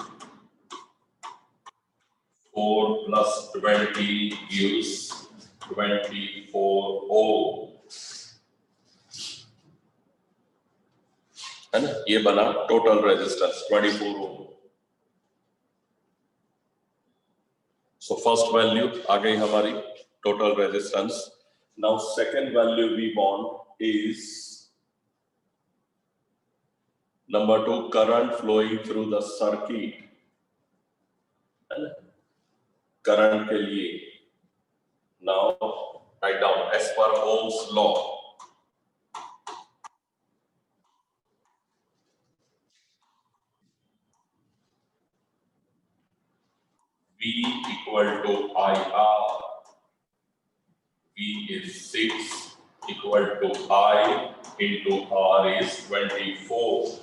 4 plus 20 gives 24 ohm. है ना? ये बना total resistance 24 ohm. So first value आ गई हमारी total resistance. Now second value we want is number 2, current flowing through the circuit. Current के लिए now per Ohm's law. V equal to IR. V is 6 equal to I into R is 24.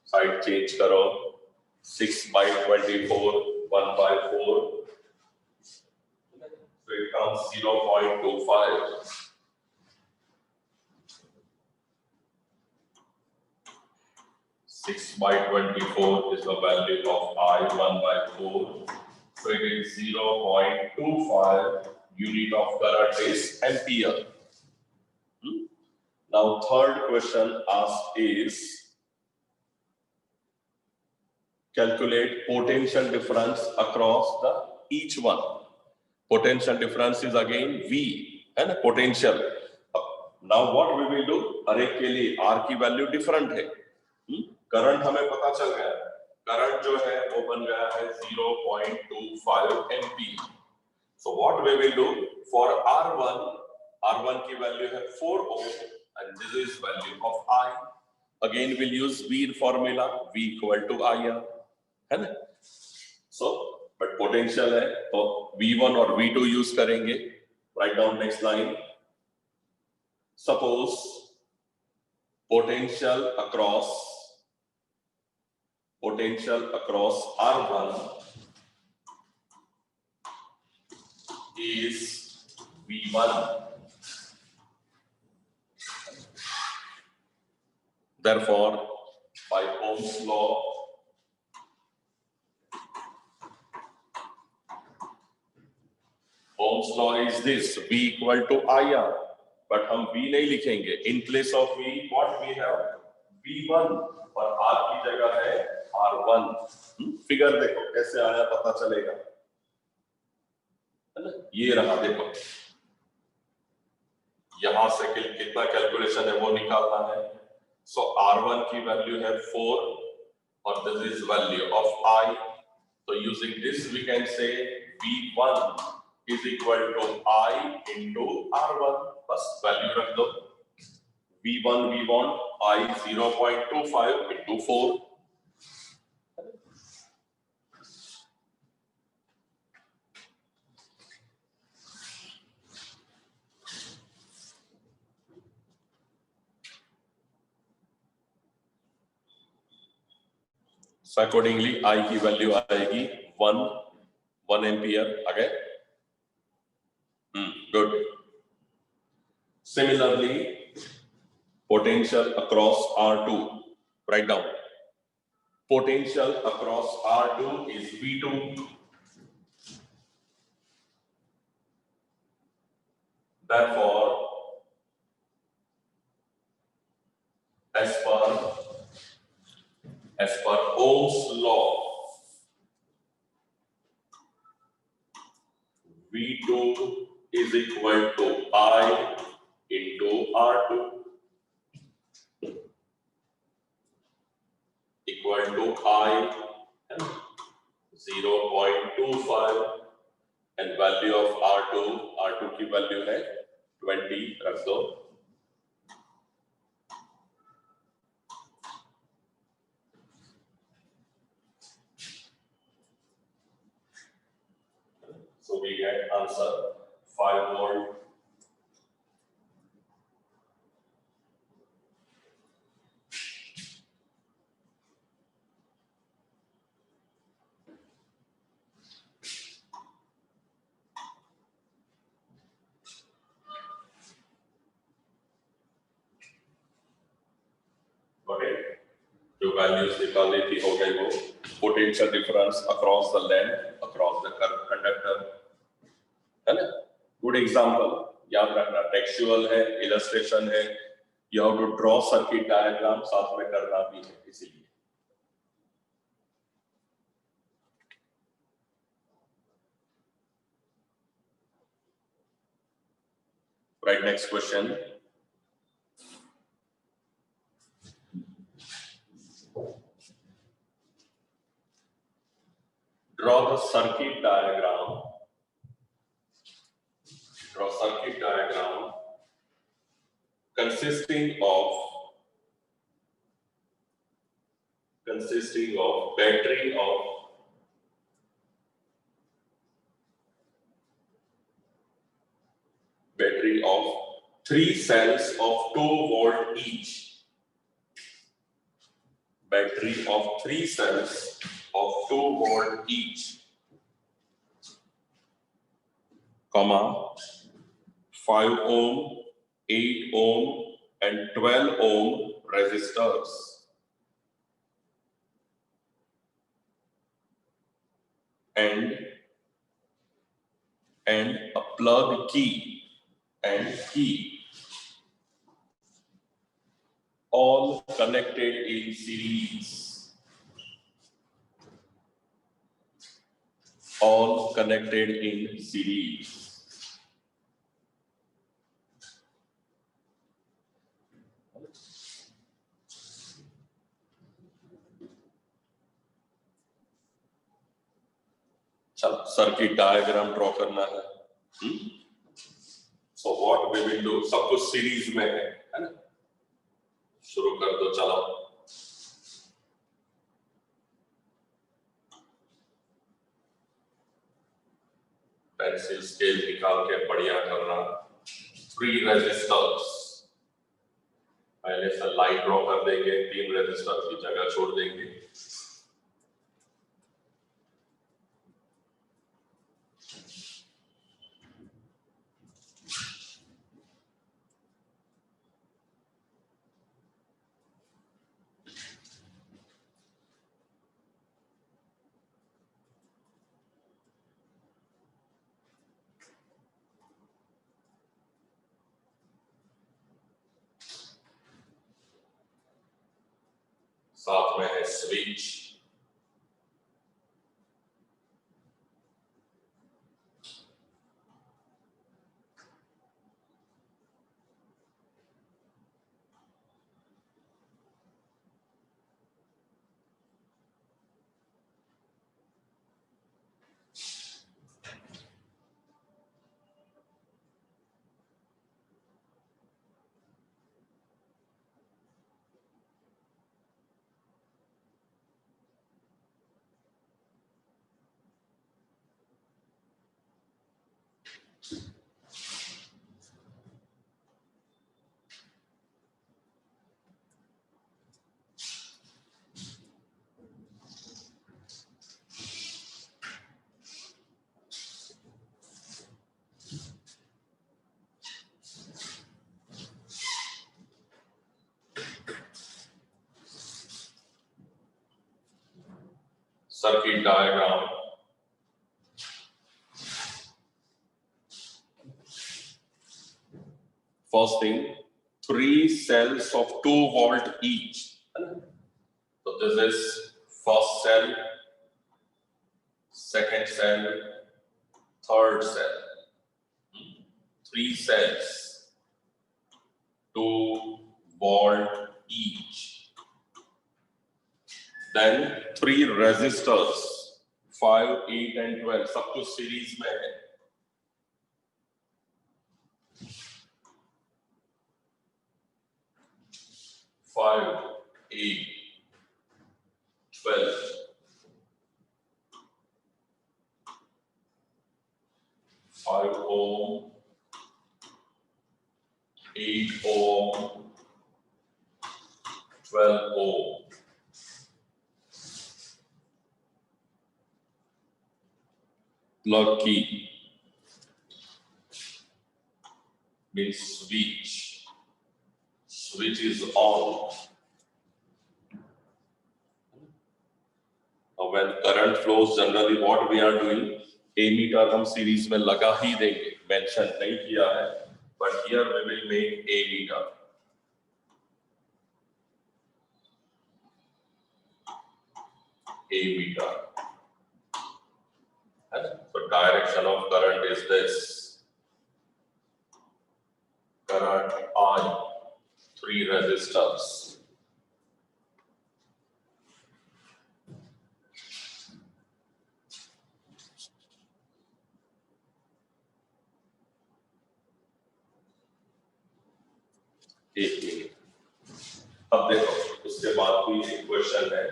Side change karo. 6 by 24, 1 by 4. So it comes 0.25. Six by 24 is the value of I, 1 by 4. So it is 0.25 unit of current is ampere. Now third question asked is calculate potential difference across the each one. Potential difference is again V and potential. Now what we will do? हर एक के लिए R की value different है. Current हमें पता चल गया. Current जो है वो बन गया है 0.25 ampere. So what we will do for R1 की वैल्यू है 4 ohm and this is value of I. Again we'll use V formula, V equal to IR. है ना? So but potential है तो V1 और V2 यूज करेंगे. Write down next line. Suppose potential across R1 is V1. Therefore, by Ohm's law, is this V equal to IR. But हम V नहीं लिखेंगे. In place of V, what we have? V1 और R की जगह है R1. Figure देखो कैसे आया पता चलेगा. है ना? ये रहा देखो. यहां से कितना कैलकुलेशन है वो निकालना है. So R1 की वैल्यू है 4 और this is value of I. So using this we can say V1 is equal to I into R1. बस वैल्यू रख दो. V1 we want I 0.25 into 4. So accordingly I की वैल्यू आएगी 1 ampere. Again good. Similarly, potential across R2. Write down. Potential across R2 is V2. Therefore, as per Ohm's law, V2 is equal to I into R2 equal to I 0.25 and value of R2 की value है 20 रख दो. So we get answer 5 volt. जो values निकालनी थी हो गई वो. Potential difference across the length across the conductor. है ना? गुड एग्जांपल याद रखना. टेक्सचुअल है, इलस्ट्रेशन है. You have to draw circuit diagram साथ में करना भी है. इसीलिए right. Next question. Draw the circuit diagram consisting of battery of 3 cells of 2 volt each. Battery of 3 cells of 2 volt each, comma 5 ohm, 8 ohm and 12 ohm resistors. And a plug key and key, all connected in series. All connected in series. चलो circuit diagram draw करना है. So what we will do, सब कुछ series में है ना. शुरू कर दो, चलो. पेंसिल स्केल निकाल के बढ़िया करना. 3 रेजिस्टर्स पहले से लाइट ड्रॉ कर देंगे. 3 रेजिस्टर्स की जगह छोड़ देंगे. साथ में है switch. Circuit diagram. First thing, 3 cells of 2 volt each. So this is first cell, second cell, third cell. 3 cells, 2 volt each. Then 3 resistors, 5, 8 and 12, सब कुछ सीरीज में है. Five, 8, 12. 5 ohm, 8 ohm, 12 ohm. Plug key means switch. Switch is on. Now when current flows, generally what we are doing, ammeter हम series में लगा ही देंगे. Mention नहीं किया है, but here we will make ammeter. Ammeter. So direction of current is this. Current I, 3 resistors. एक अब देखो उसके बाद भी एक क्वेश्चन है,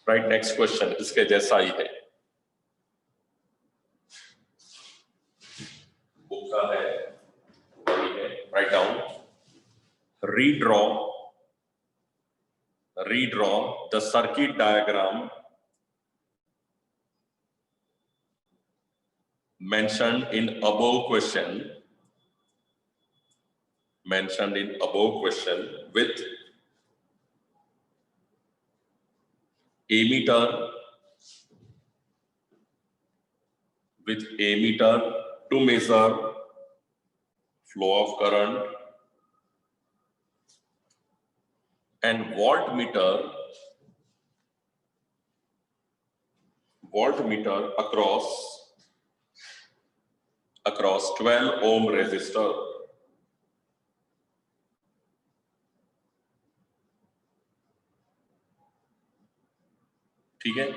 राइट। नेक्स्ट क्वेश्चन इसके जैसा ही है, बुक का है, वही है। Write down, redraw the circuit diagram mentioned in above question with ammeter to measure flow of current and voltmeter across 12 ohm resistor। ठीक है,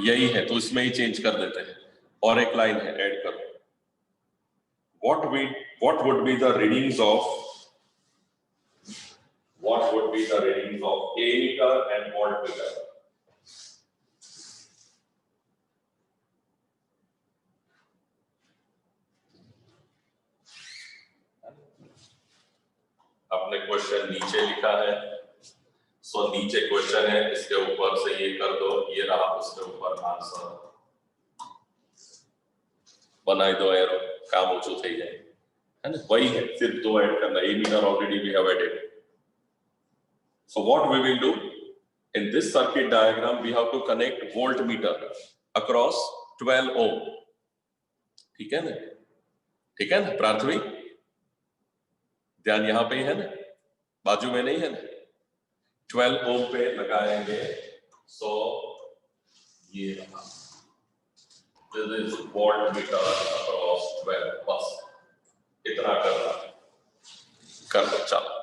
यही है, तो इसमें ही चेंज कर देते हैं और एक लाइन है ऐड करो। what would be the readings of ammeter and voltmeter? आपने क्वेश्चन नीचे लिखा है, सो नीचे क्वेश्चन है, इसके ऊपर से ये कर दो, ये रहा उसके ऊपर आंसर बनाई दो, एरो काम ओछो થઈ જાય है ना, वही है, सिर्फ दो ऐड करना। ammeter already we have added। so what we will do in this circuit diagram, we have to connect voltmeter across 12 ohm। ठीक है ना प्रार्थवी, ध्यान यहाँ पे ही है ना, बाजू में नहीं है ना, 12 ओम पे लगाएंगे। सो ये रहा, दिस इज वोल्टमीटर अक्रॉस 12, बस इतना करना कर दो। चलो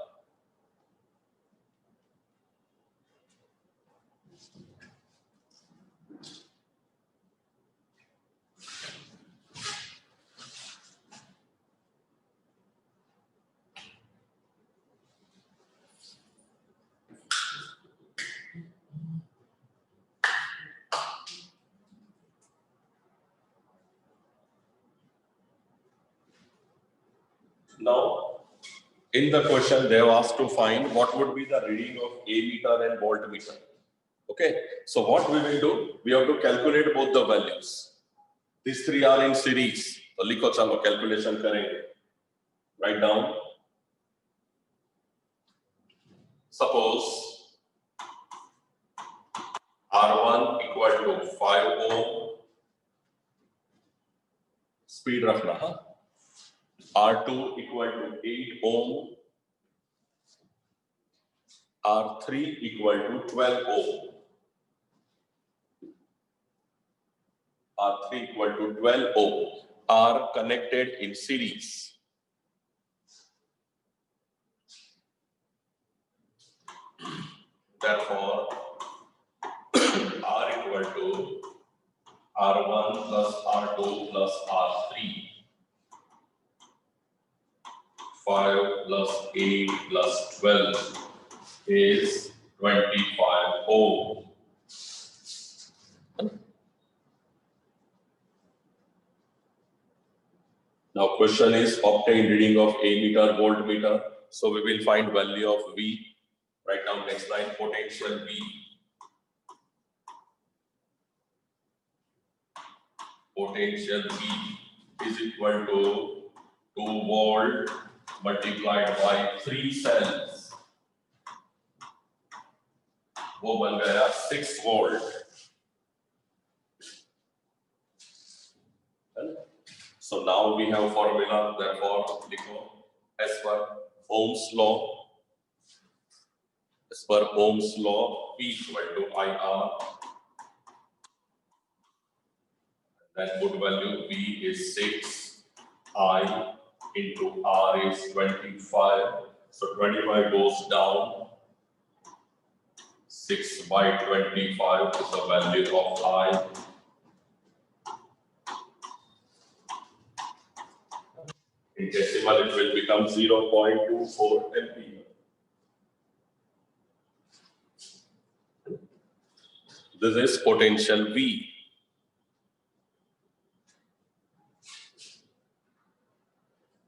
now in the question they have asked to find what would be the reading of ammeter and voltmeter। okay, so what we will do, we have to calculate both the values, these three are in series। तो लिखो, चलो calculation करेंगे। write down, suppose R1 equal to 5 ohm, speed रखना, हाँ, R2 equal to 8 ohm, R3 equal to 12 ohm, R3 equal to 12 ohm are connected in series। therefore R equal to R1 plus R2 plus R3, 5 plus 8 plus 12 is 25 ohm। Now question is obtain reading of ammeter, voltmeter, so we will find value of V। write down next line, potential V, is equal to 2 volt multiplied by 3 cells, वो बन गया 6 volt। So now we have formula, therefore लिखो as per Ohm's law, As per Ohm's law, P equal to IR. Then put value V is 6, I into R is 25. So 25 goes down. 6 by 25 is the value of I. In decimal, it will become 0.24 ampere. This is potential V.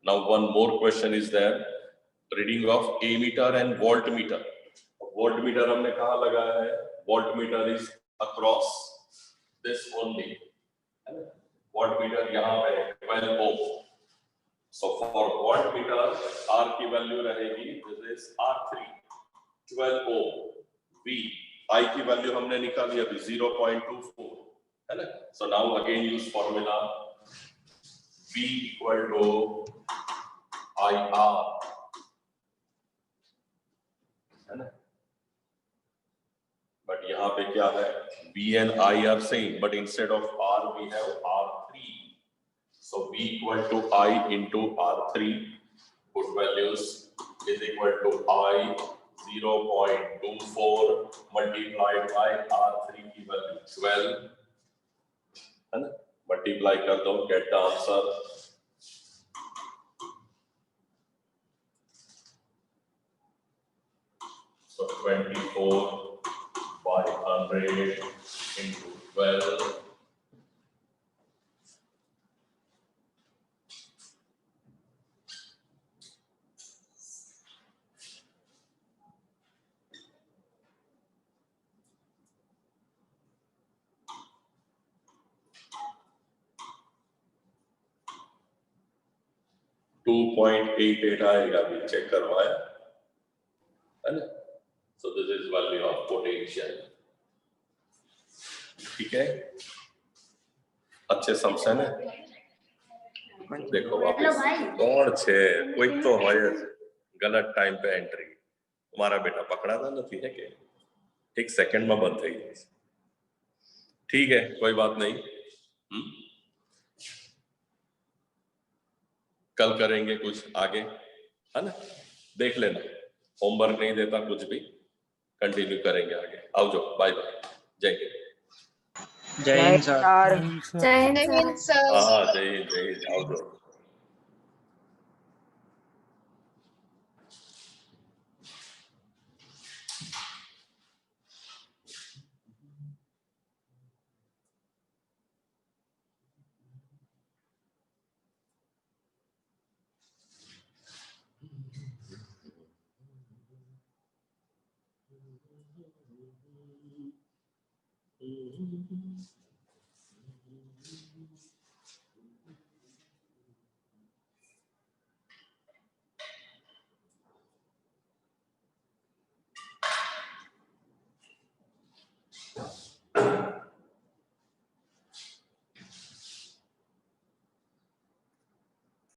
Now, one more question is there. Reading of ammeter and voltmeter. Voltmeter हमने कहाँ लगाया है? Voltmeter is across this only. Voltmeter यहाँ पे 12 ohm. So for voltmeter, R की value रहेगी. This is R3, 12 ohm. V, I की value हमने निकाली अभी 0.24, है ना? So now again use formula. V equal to IR, है ना? But यहाँ पे क्या है? V and I are same, but instead of R we have R3. So V equal to I into R3. Put values is equal to I 0.24 multiplied by R3 की value 12, है ना? Multiply कर दो, get the answer. So 24 by 100 into 12. .88 आएगा, भी check करवाया, है ना? So this is value of potential. ठीक है, अच्छे समझे ना? देखो वापस कौन छे, कोई तो होए गलत टाइम पे एंट्री. तुम्हारा बेटा पकड़ा था नहीं है के? एक सेकंड में बंद थी. ठीक है, कोई बात नहीं. कल करेंगे कुछ आगे, है ना? देख लेना, होमवर्क नहीं देता कुछ भी, कंटिन्यू करेंगे आगे. आओ जो, बाय बाय, जय हिंद. जय Hind sir. Jai Hind, sir. हाँ जय हिंद, आओ जो.